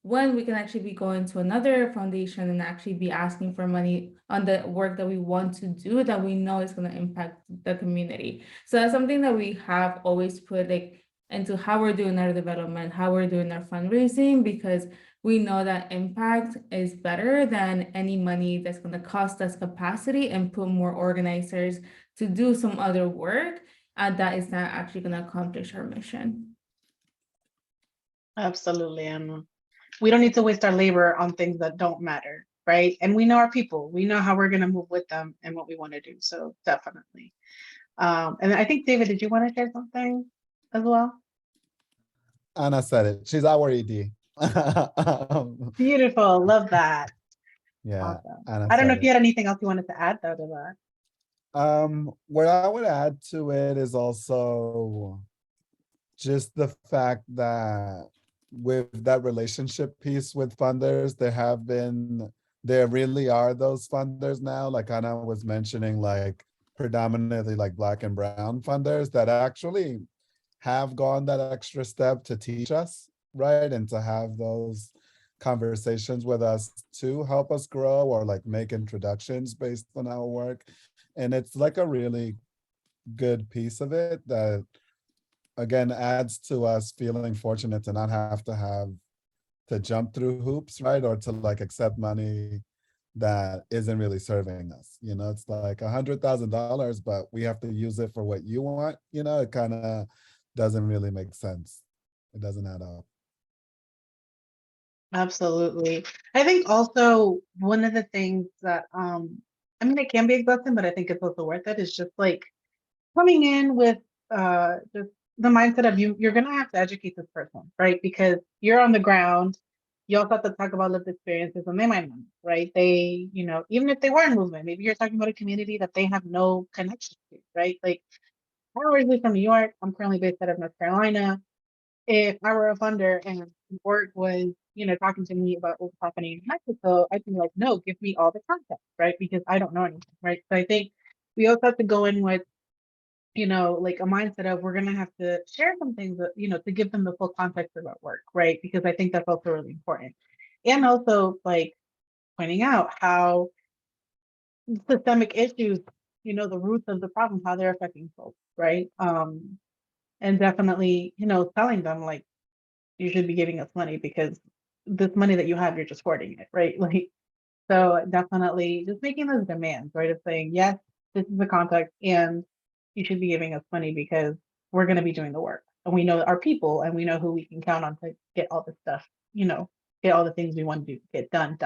when we can actually be going to another foundation and actually be asking for money on the work that we want to do, that we know is going to impact the community. So that's something that we have always put like into how we're doing our development, how we're doing our fundraising, because we know that impact is better than any money that's going to cost us capacity and put more organizers to do some other work that is not actually going to accomplish our mission. Absolutely, Emma. We don't need to waste our labor on things that don't matter, right? And we know our people. We know how we're going to move with them and what we want to do. So definitely. And I think, David, did you want to share something as well? Anna said it. She's our ED. Beautiful. Love that. Yeah, Awesome. Anna I don't know said if you had anything else you wanted to add though to that. What I would add to it is also just the fact that with that relationship piece with funders, there really are those funders now, like Anna was mentioning, like predominantly like Black and Brown funders that actually have gone that extra step to teach us, right? And to have those conversations with us to help us grow or like make introductions based on our work. And it's like a really good piece of it that, again, adds to us feeling fortunate to not have to jump through hoops, right? Or to like accept money that isn't really serving us. You know, it's like $100,000, but we have to use it for what you want. You know, it kind of doesn't really make sense. It doesn't add up. Absolutely. I think also one of the things that I mean it can be exhausting, but I think it's also worth it, is just like coming in with just the mindset of you're gonna have to educate this person, right? Because you're on the ground, you also have to talk about lived experiences and they might not, right? They, you know, even if they were in movement, maybe you're talking about a community that they have no connection to, right? Like I'm originally from New York, I'm currently based out of North Carolina. If I were a funder and work was, you know, talking to me about what's happening in Mexico, I'd be like, no, give me all the context, right? Because I don't know anything, right? So I think we also have to go in with, you know, like a mindset of we're gonna have to share some things that, you know, to give them the full context of our work, right? Because I think that's also really important. And also like pointing out how systemic issues, you know, the roots of the problem, how they're affecting folks, right? And definitely, you know, telling them like, you should be giving us money because this money that you have, you're just hoarding it, right? Like, so definitely just making those demands, right? Of saying, yes, this is the context and you should be giving us money because we're going to be doing the work and we know our people and we know who we can count on to get all this stuff, you know, get all the things we want to do, get done.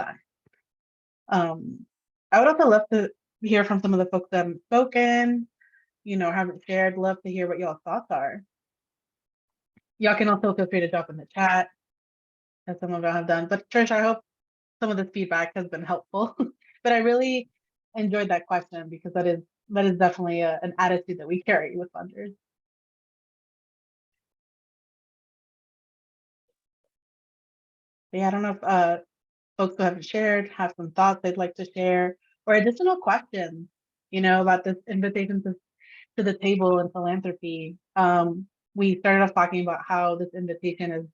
I would also love to hear from some of the folks that haven't spoken, you know, haven't shared, love to hear what y'all thoughts are. Y'all can also feel free to drop in the chat, as some of y'all have done. But Trish, I hope some of this feedback has been helpful. But I really enjoyed that question because that is definitely an attitude that we carry with funders. Yeah, I don't know if folks who haven't shared have some thoughts they'd like to share or additional questions, you know, about this invitation to the table and philanthropy. We started off talking about how this invitation is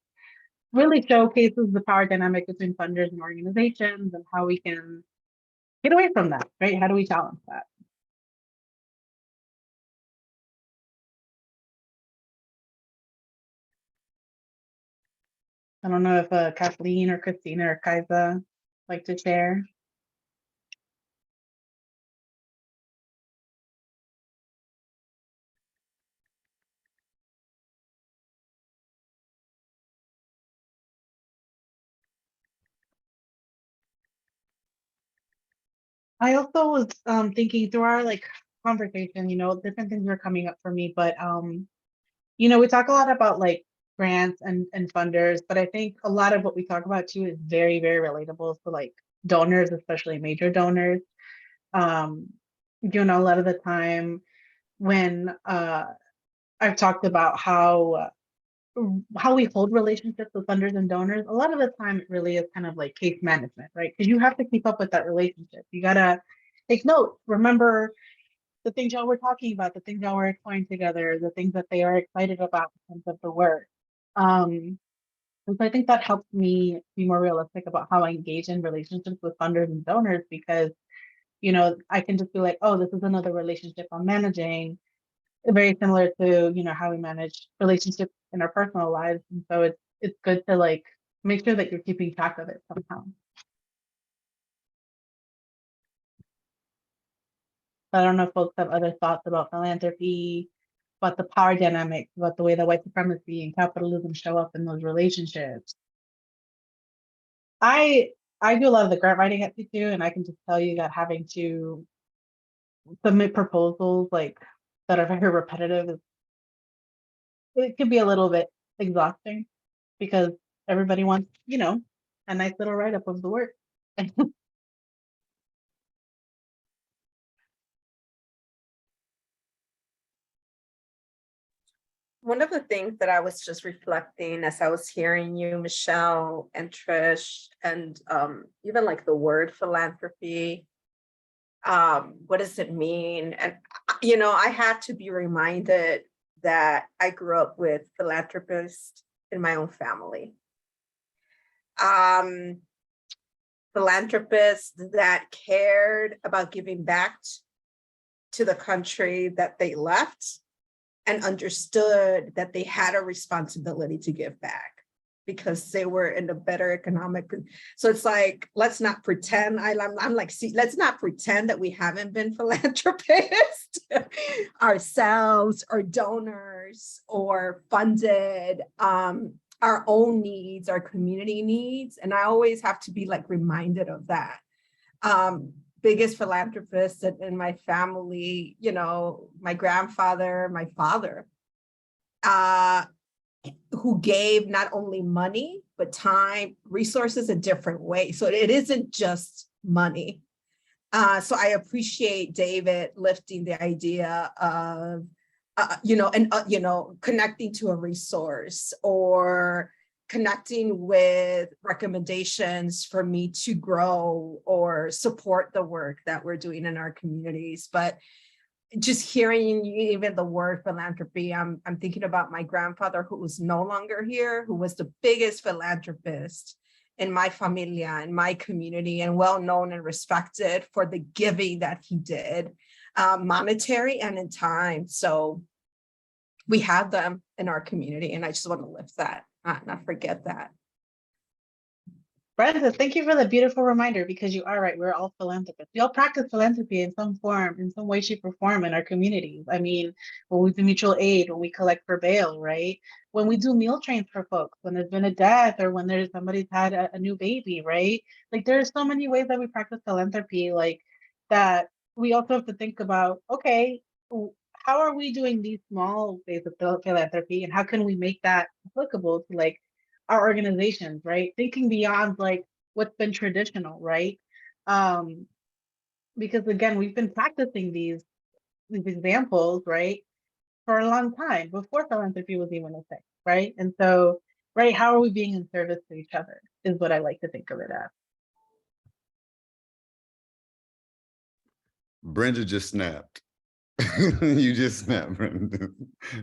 really showcases the power dynamic between funders and organizations and how we can get away from that, right? How do we challenge that? I don't know if Kathleen or Christina or Kaisa like to share. I also was thinking through our like conversation, you know, different things were coming up for me, but you know, we talk a lot about like grants and funders, but I think a lot of what we talk about too is very, very relatable to like donors, especially major donors. You know, a lot of the time when I've talked about how how we hold relationships with funders and donors, a lot of the time it really is kind of like case management, right? Because you have to keep up with that relationship. You gotta take notes, remember the things y'all were talking about, the things y'all were exploring together, the things that they are excited about in terms of the work. And so I think that helps me be more realistic about how I engage in relationships with funders and donors because, you know, I can just be like, oh, this is another relationship I'm managing, very similar to, you know, how we manage relationships in our personal lives. And so it's good to like make sure that you're keeping track of it somehow. I don't know if folks have other thoughts about philanthropy, about the power dynamics, about the way that white supremacy and capitalism show up in those relationships. I do a lot of the grant writing at C2, and I can just tell you that having to submit proposals like that are very repetitive it can be a little bit exhausting because everybody wants, you know, a nice little write-up of the work. One of the things that I was just reflecting as I was hearing you, Michelle and Trish, and even like the word philanthropy, what does it mean? And, you know, I had to be reminded that I grew up with philanthropists in my own family. Philanthropists that cared about giving back to the country that they left and understood that they had a responsibility to give back because they were in a better economic. So it's like, let's not pretend. I'm like, see, let's not pretend that we haven't been philanthropists ourselves or donors or funded our own needs, our community needs. And I always have to be like reminded of that. Biggest philanthropist in my family, you know, my grandfather, my father, who gave not only money, but time, resources a different way. So it isn't just money. So I appreciate David lifting the idea of, you know, connecting to a resource or connecting with recommendations for me to grow or support the work that we're doing in our communities. But just hearing even the word philanthropy, I'm thinking about my grandfather who was no longer here, who was the biggest philanthropist in my familia, in my community, and well known and respected for the giving that he did, monetary and in time. So we have them in our community, and I just want to lift that. Not forget that. Brenda, thank you for the beautiful reminder because you are right. We're all philanthropists. We all practice philanthropy in some form, in some way, shape, or form in our communities. I mean, when we do mutual aid, when we collect for bail, right? When we do meal trains for folks, when there's been a death or when there's somebody's had a new baby, right? Like there's so many ways that we practice philanthropy, like that we also have to think about, okay, how are we doing these small ways of philanthropy and how can we make that applicable to like our organizations, right? Thinking beyond like what's been traditional, right? Because again, we've been practicing these examples, right, for a long time before philanthropy was even a thing, right? And so, right, how are we being in service to each other is what I like to think of it as. Brenda just snapped. You just snapped, Brenda.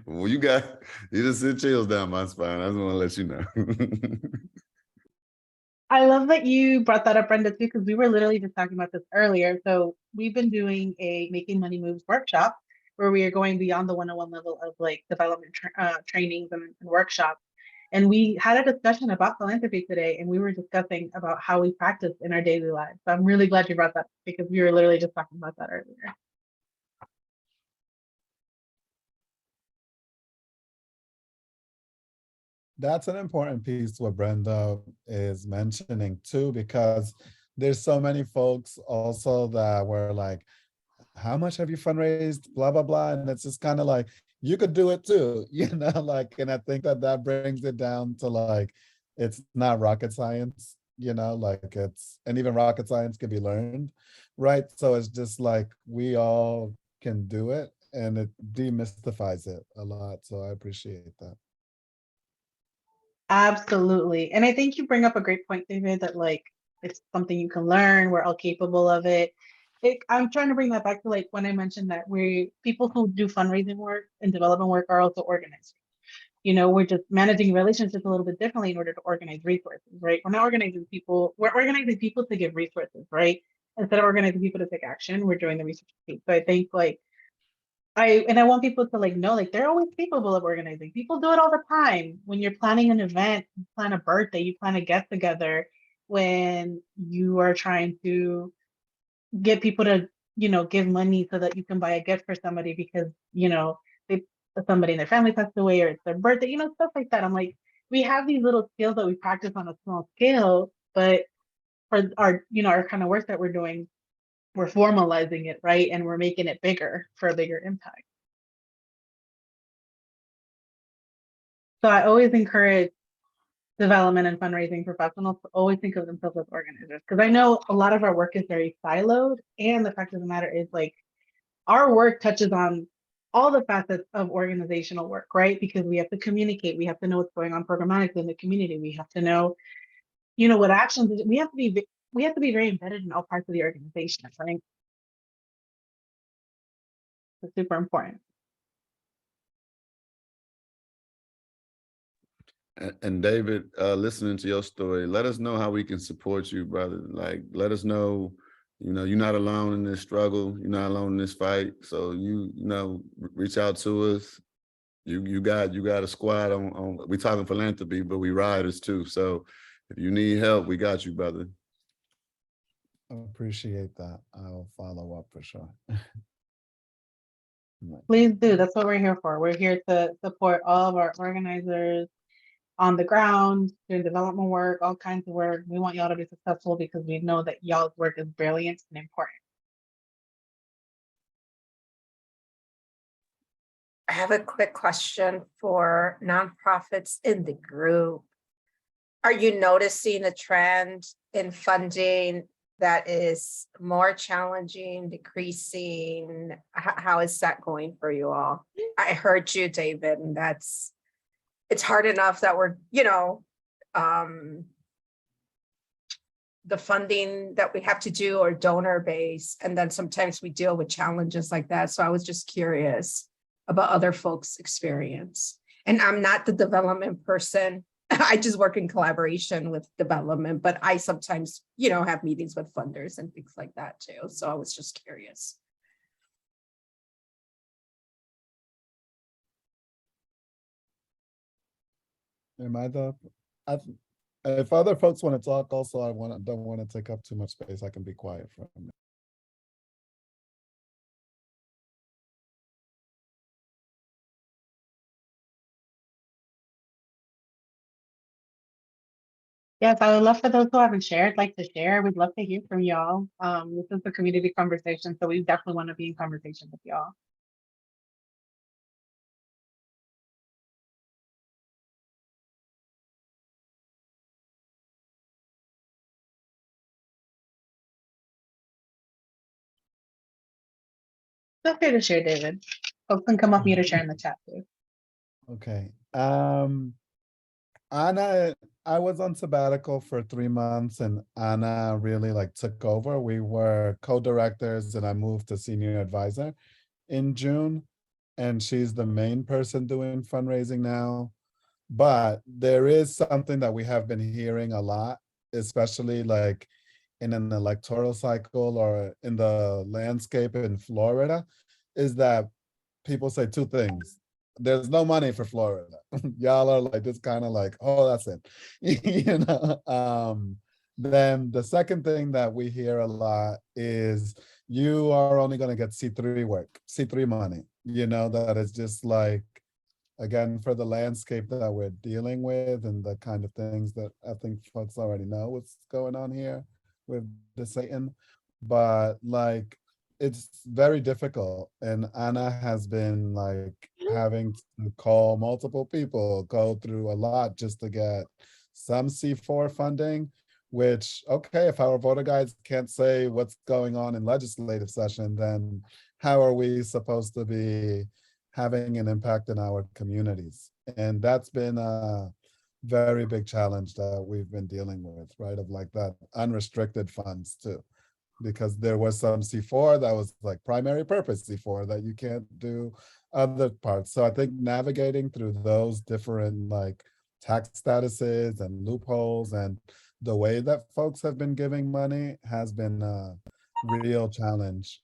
Well, you just sent chills down my spine. I just want to let you know. I love that you brought that up, Brenda, too, because we were literally just talking about this earlier. So we've been doing a Making Money Moves workshop where we are going beyond the one-on-one level of like development trainings and workshops. And we had a discussion about philanthropy today, and we were discussing about how we practice in our daily lives. So I'm really glad you brought that up because we were literally just talking about that earlier. That's an important piece what Brenda is mentioning too, because there's so many folks also that were like, how much have you fundraised? Blah, blah, blah. And it's just kind of like, you could do it too, you know, like, and I think that brings it down to like, it's not rocket science, you know, like and even rocket science can be learned, right? So it's just like, we all can do it and it demystifies it a lot. So I appreciate that. Absolutely. And I think you bring up a great point, David, that like it's something you can learn. We're all capable of it. I'm trying to bring that back to like when I mentioned that people who do fundraising work and development work are also organizers. You know, we're just managing relationships a little bit differently in order to organize resources, right? We're not organizing people, we're organizing people to give resources, right? Instead of organizing people to take action, we're doing the research piece. So I think like I want people to like know like they're always capable of organizing. People do it all the time. When you're planning an event, you plan a birthday, you plan a get together, when you are trying to get people to, you know, give money so that you can buy a gift for somebody because, you know, they somebody in their family passed away or it's their birthday, you know, stuff like that. I'm like, we have these little skills that we practice on a small scale, but for our, you know, our kind of work that we're doing, we're formalizing it, right? And we're making it bigger for a bigger impact. So I always encourage development and fundraising professionals to always think of themselves as organizers, because I know a lot of our work is very siloed. And the fact of the matter is like our work touches on all the facets of organizational work, right? Because we have to communicate, we have to know what's going on programmatically in the community, we have to know, you know, what actions we have to be very embedded in all parts of the organization, right? It's super important. And David, listening to your story, let us know how we can support you, brother. Like, let us know, you know, you're not alone in this struggle. You're not alone in this fight. So you know, reach out to us. You got a squad on. We talking philanthropy, but we riders too. So if you need help, we got you, brother. I appreciate that. I'll follow up for sure. Please do. That's what we're here for. We're here to support all of our organizers on the ground, doing development work, all kinds of work. We want y'all to be successful because we know that y'all's work is brilliant and important. I have a quick question for nonprofits in the group. Are you noticing a trend in funding that is more challenging, decreasing? How is that going for you all? I heard you, David, and it's hard enough that we're, you know, the funding that we have to do or donor based, and then sometimes we deal with challenges like that. So I was just curious about other folks' experience. And I'm not the development person. I just work in collaboration with development, but I sometimes, you know, have meetings with funders and things like that too. So I was just curious. Am I the, if other folks want to talk also, don't want to take up too much space. I can be quiet for a minute. Yes, I would love for those who haven't shared, like to share. We'd love to hear from y'all. This is a community conversation, so we definitely want to be in conversation with y'all. Feel free to share, David. Folks can come off mute or share in the chat too. Okay. Anna, I was on sabbatical for 3 months and Anna really like took over. We were co-directors and I moved to senior advisor in June. And she's the main person doing fundraising now. But there is something that we have been hearing a lot, especially like in an electoral cycle or in the landscape in Florida, is that people say 2 things. There's no money for Florida. Y'all are like just kind of like, oh, that's it. You know. Then the second thing that we hear a lot is you are only going to get C3 work, C3 money. You know, that is just like, again, for the landscape that we're dealing with and the kind of things that I think folks already know what's going on here with the Satan. But like, it's very difficult. And Anna has been like having to call multiple people, go through a lot just to get some C4 funding, which, okay, if our voter guides can't say what's going on in legislative session, then how are we supposed to be having an impact in our communities? And that's been very big challenge that we've been dealing with, right? Of like that unrestricted funds too. Because there was some C4 that was like primary purpose C4 that you can't do other parts. So I think navigating through those different like tax statuses and loopholes and the way that folks have been giving money has been a real challenge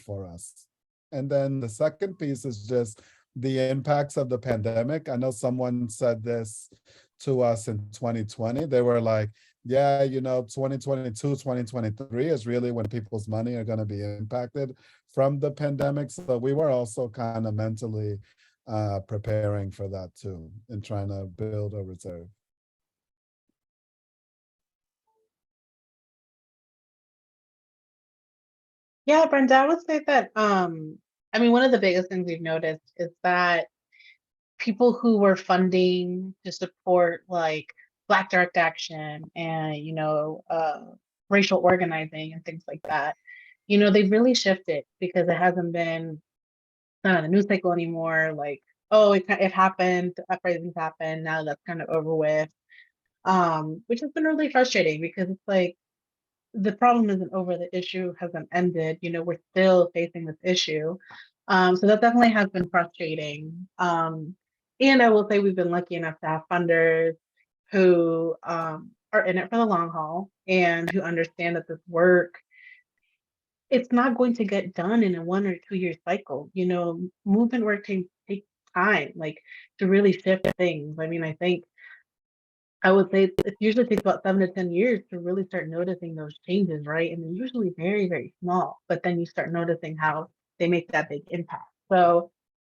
for us. And then the second piece is just the impacts of the pandemic. I know someone said this to us in 2020. They were like, yeah, 2022, 2023 is really when people's money are going to be impacted from the pandemic. So we were also kind of mentally preparing for that too, and trying to build a reserve. Yeah, Brenda, I would say that, I mean, one of the biggest things we've noticed is that people who were funding to support like Black direct action and, racial organizing and things like that, they've really shifted because it hasn't been the news cycle anymore. Like, oh, it happened, uprisings happened, now that's kind of over with. Which has been really frustrating because it's like the problem isn't over, the issue hasn't ended. We're still facing this issue. So that definitely has been frustrating. And I will say we've been lucky enough to have funders who are in it for the long haul and who understand that this work, it's not going to get done in a 1 or 2 year cycle. Movement work takes time, like to really shift things. I mean, I think I would say it usually takes about 7 to 10 years to really start noticing those changes, right? And they're usually very, very small, but then you start noticing how they make that big impact. So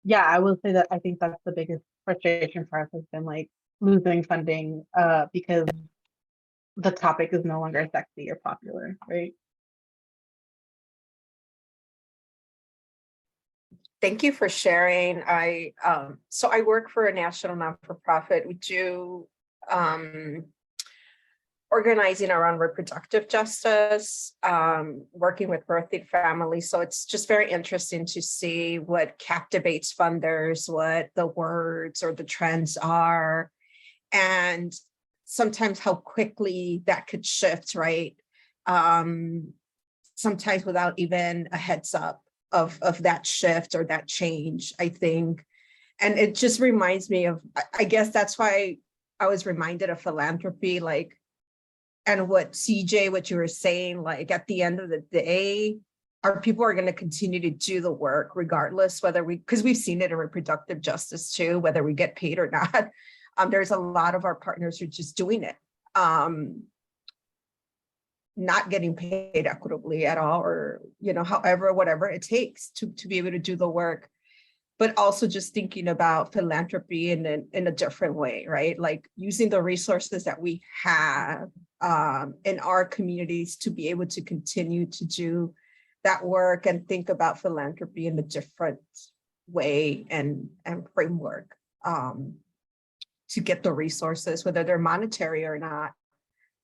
yeah, I will say that I think that's the biggest frustration for us has been like losing funding because the topic is no longer sexy or popular, right? Thank you for sharing. So I work for a national not-for-profit. We do organizing around reproductive justice, working with birthing families. So it's just very interesting to see what captivates funders, what the words or the trends are, and sometimes how quickly that could shift, right? Sometimes without even a heads up of that shift or that change, I think. And it just reminds me of, I guess that's why I was reminded of philanthropy, like, and what CJ, what you were saying, like at the end of the day, our people are going to continue to do the work regardless, because we've seen it in reproductive justice too, whether we get paid or not. There's a lot of our partners who are just doing it, not getting paid equitably at all, or, however, whatever it takes to be able to do the work. But also just thinking about philanthropy in a different way, right? Like using the resources that we have in our communities to be able to continue to do that work and think about philanthropy in a different way and framework to get the resources, whether they're monetary or not,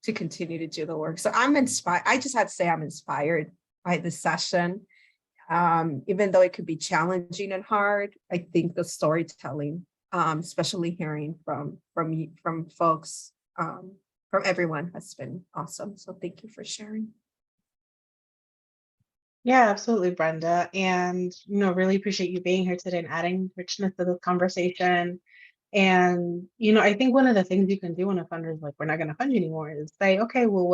to continue to do the work. So I'm inspired. I just had to say I'm inspired by this session. Even though it could be challenging and hard, I think the storytelling, especially hearing from folks, from everyone, has been awesome. So thank you for sharing. Yeah, absolutely, Brenda. And, really appreciate you being here today and adding richness to this conversation. And, I think one of the things you can do when a funder is like, we're not going to fund you anymore, is say, okay, well,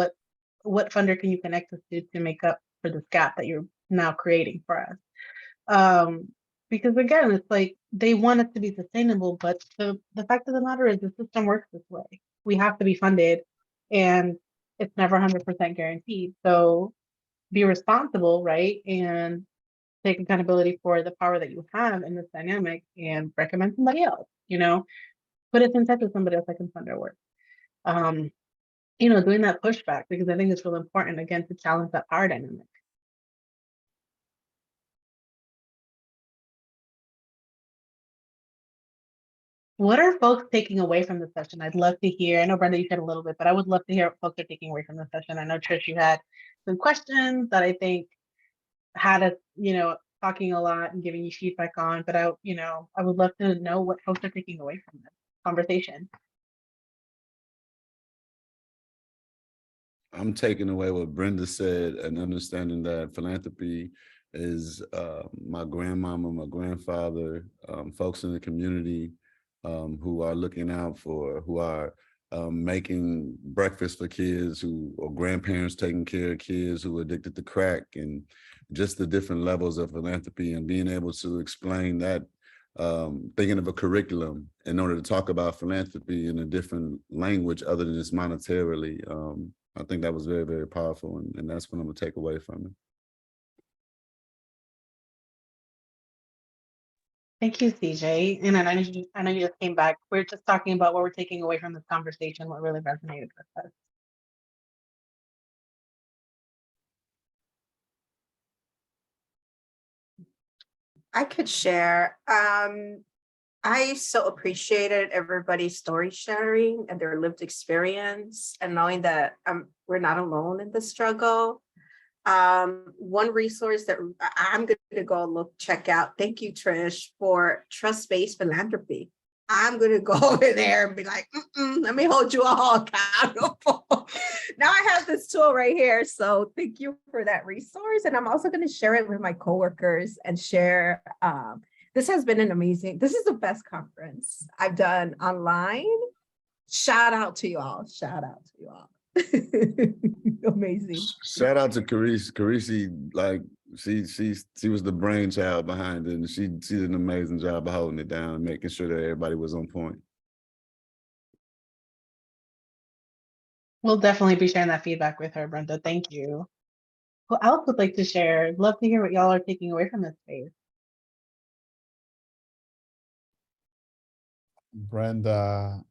what funder can you connect us to make up for this gap that you're now creating for us? Because again, it's like they want it to be sustainable, but the fact of the matter is the system works this way. We have to be funded and it's never 100% guaranteed. So be responsible, right? And take accountability for the power that you have in this dynamic and recommend somebody else, put us in touch with somebody else that can fund our work. Doing that pushback, because I think it's really important, again, to challenge that power dynamic. What are folks taking away from the session? I'd love to hear. I know, Brenda, you said a little bit, but I would love to hear what folks are taking away from the session. I know, Trish, you had some questions that I think had us, talking a lot and giving you feedback on, but I would love to know what folks are taking away from this conversation. I'm taking away what Brenda said and understanding that philanthropy is my grandmama, my grandfather, folks in the community who are looking out for, who are making breakfast for kids or grandparents taking care of kids who are addicted to crack, and just the different levels of philanthropy, and being able to explain that, thinking of a curriculum in order to talk about philanthropy in a different language other than just monetarily. I think that was very, very powerful, and that's what I'm gonna take away from it. Thank you, CJ. And I know you just came back. We're just talking about what we're taking away from this conversation, what really resonated with us. I could share. I so appreciated everybody's story sharing and their lived experience, and knowing that we're not alone in the struggle. One resource that I'm going to go check out. Thank you, Trish, for trust-based philanthropy. I'm going to go over there and be like, let me hold you all accountable. Now I have this tool right here. So thank you for that resource. And I'm also going to share it with my coworkers and share. This has been an amazing, this is the best conference I've done online. Shout out to you all. Shout out to you all. Amazing. Shout out to Carisi. Carisi, like she was the brainchild behind it, and she did an amazing job of holding it down and making sure that everybody was on point. We'll definitely be sharing that feedback with her, Brenda. Thank you. Who else would like to share? Love to hear what y'all are taking away from this space. Brenda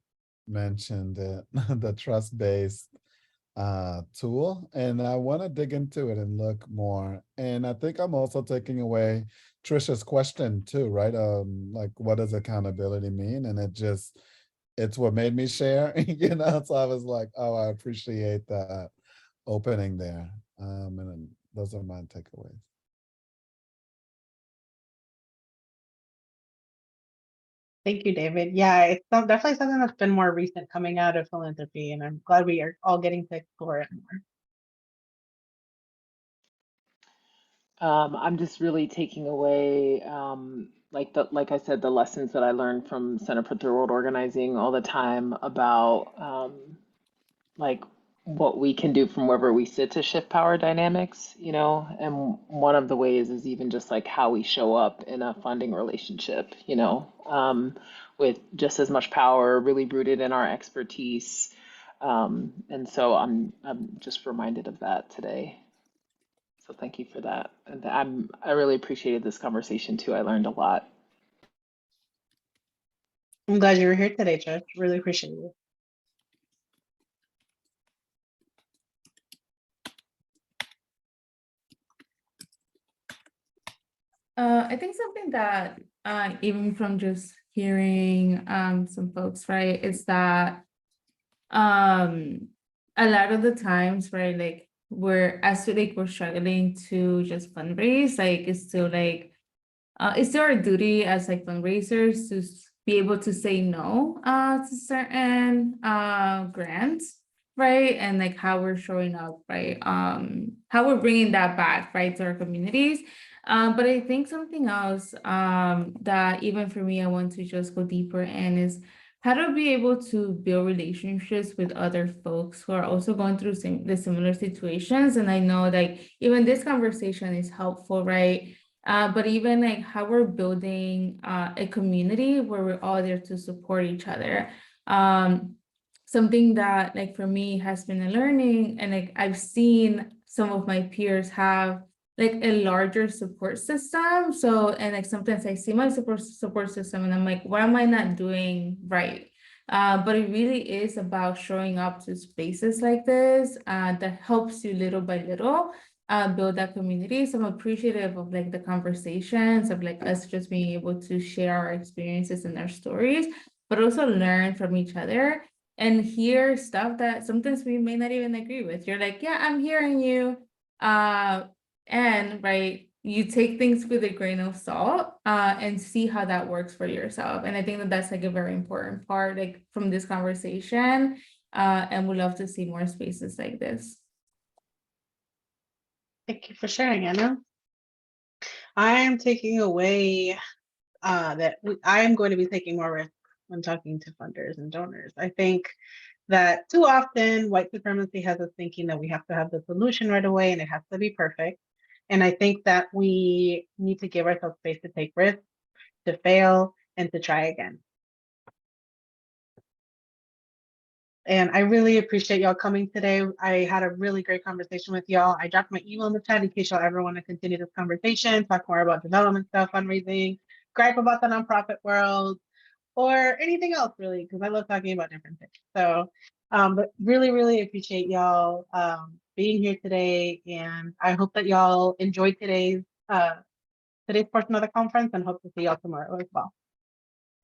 mentioned it, the trust-based tool, and I want to dig into it and look more. And I think I'm also taking away Trisha's question too, right? Like, what does accountability mean? And it's what made me share, you know. So I was like, oh, I appreciate that opening there. And then those are my takeaways. Thank you, David. Yeah, it's definitely something that's been more recent coming out of philanthropy, and I'm glad we are all getting to explore it more. I'm just really taking away, like I said, the lessons that I learned from Center for Third World Organizing all the time about like what we can do from wherever we sit to shift power dynamics, you know, and one of the ways is even just like how we show up in a funding relationship, you know, with just as much power, really rooted in our expertise. And so I'm just reminded of that today. So thank you for that. And I really appreciated this conversation too. I learned a lot. I'm glad you were here today, Trish. Really appreciate it. I think something that even from just hearing some folks, right, is that a lot of the times, right, like we're struggling to just fundraise, like it's still our duty as like fundraisers to be able to say no to certain grants, right? And like how we're showing up, right? How we're bringing that back, right, to our communities. But I think something else that even for me, I want to just go deeper in is how to be able to build relationships with other folks who are also going through the similar situations. And I know like even this conversation is helpful, right? But even like how we're building a community where we're all there to support each other. Something that like for me has been a learning, and like I've seen some of my peers have like a larger support system. So, and like sometimes I see my support system and I'm like, what am I not doing right? But it really is about showing up to spaces like this that helps you little by little build that community. So I'm appreciative of like the conversations of like us just being able to share our experiences and our stories, but also learn from each other and hear stuff that sometimes we may not even agree with. You're like, yeah, I'm hearing you. And right, you take things with a grain of salt and see how that works for yourself. And I think that that's like a very important part like from this conversation. And we'd love to see more spaces like this. Thank you for sharing, Anna. I am taking away that I am going to be taking more risk when talking to funders and donors. I think that too often white supremacy has us thinking that we have to have the solution right away and it has to be perfect. And I think that we need to give ourselves space to take risks, to fail, and to try again. And I really appreciate y'all coming today. I had a really great conversation with y'all. I dropped my email in the chat in case y'all ever want to continue this conversation, talk more about development stuff, fundraising, gripe about the nonprofit world, or anything else really, because I love talking about different things. So, but really appreciate y'all being here today. And I hope that y'all enjoyed today's portion of the conference and hope to see y'all tomorrow as well.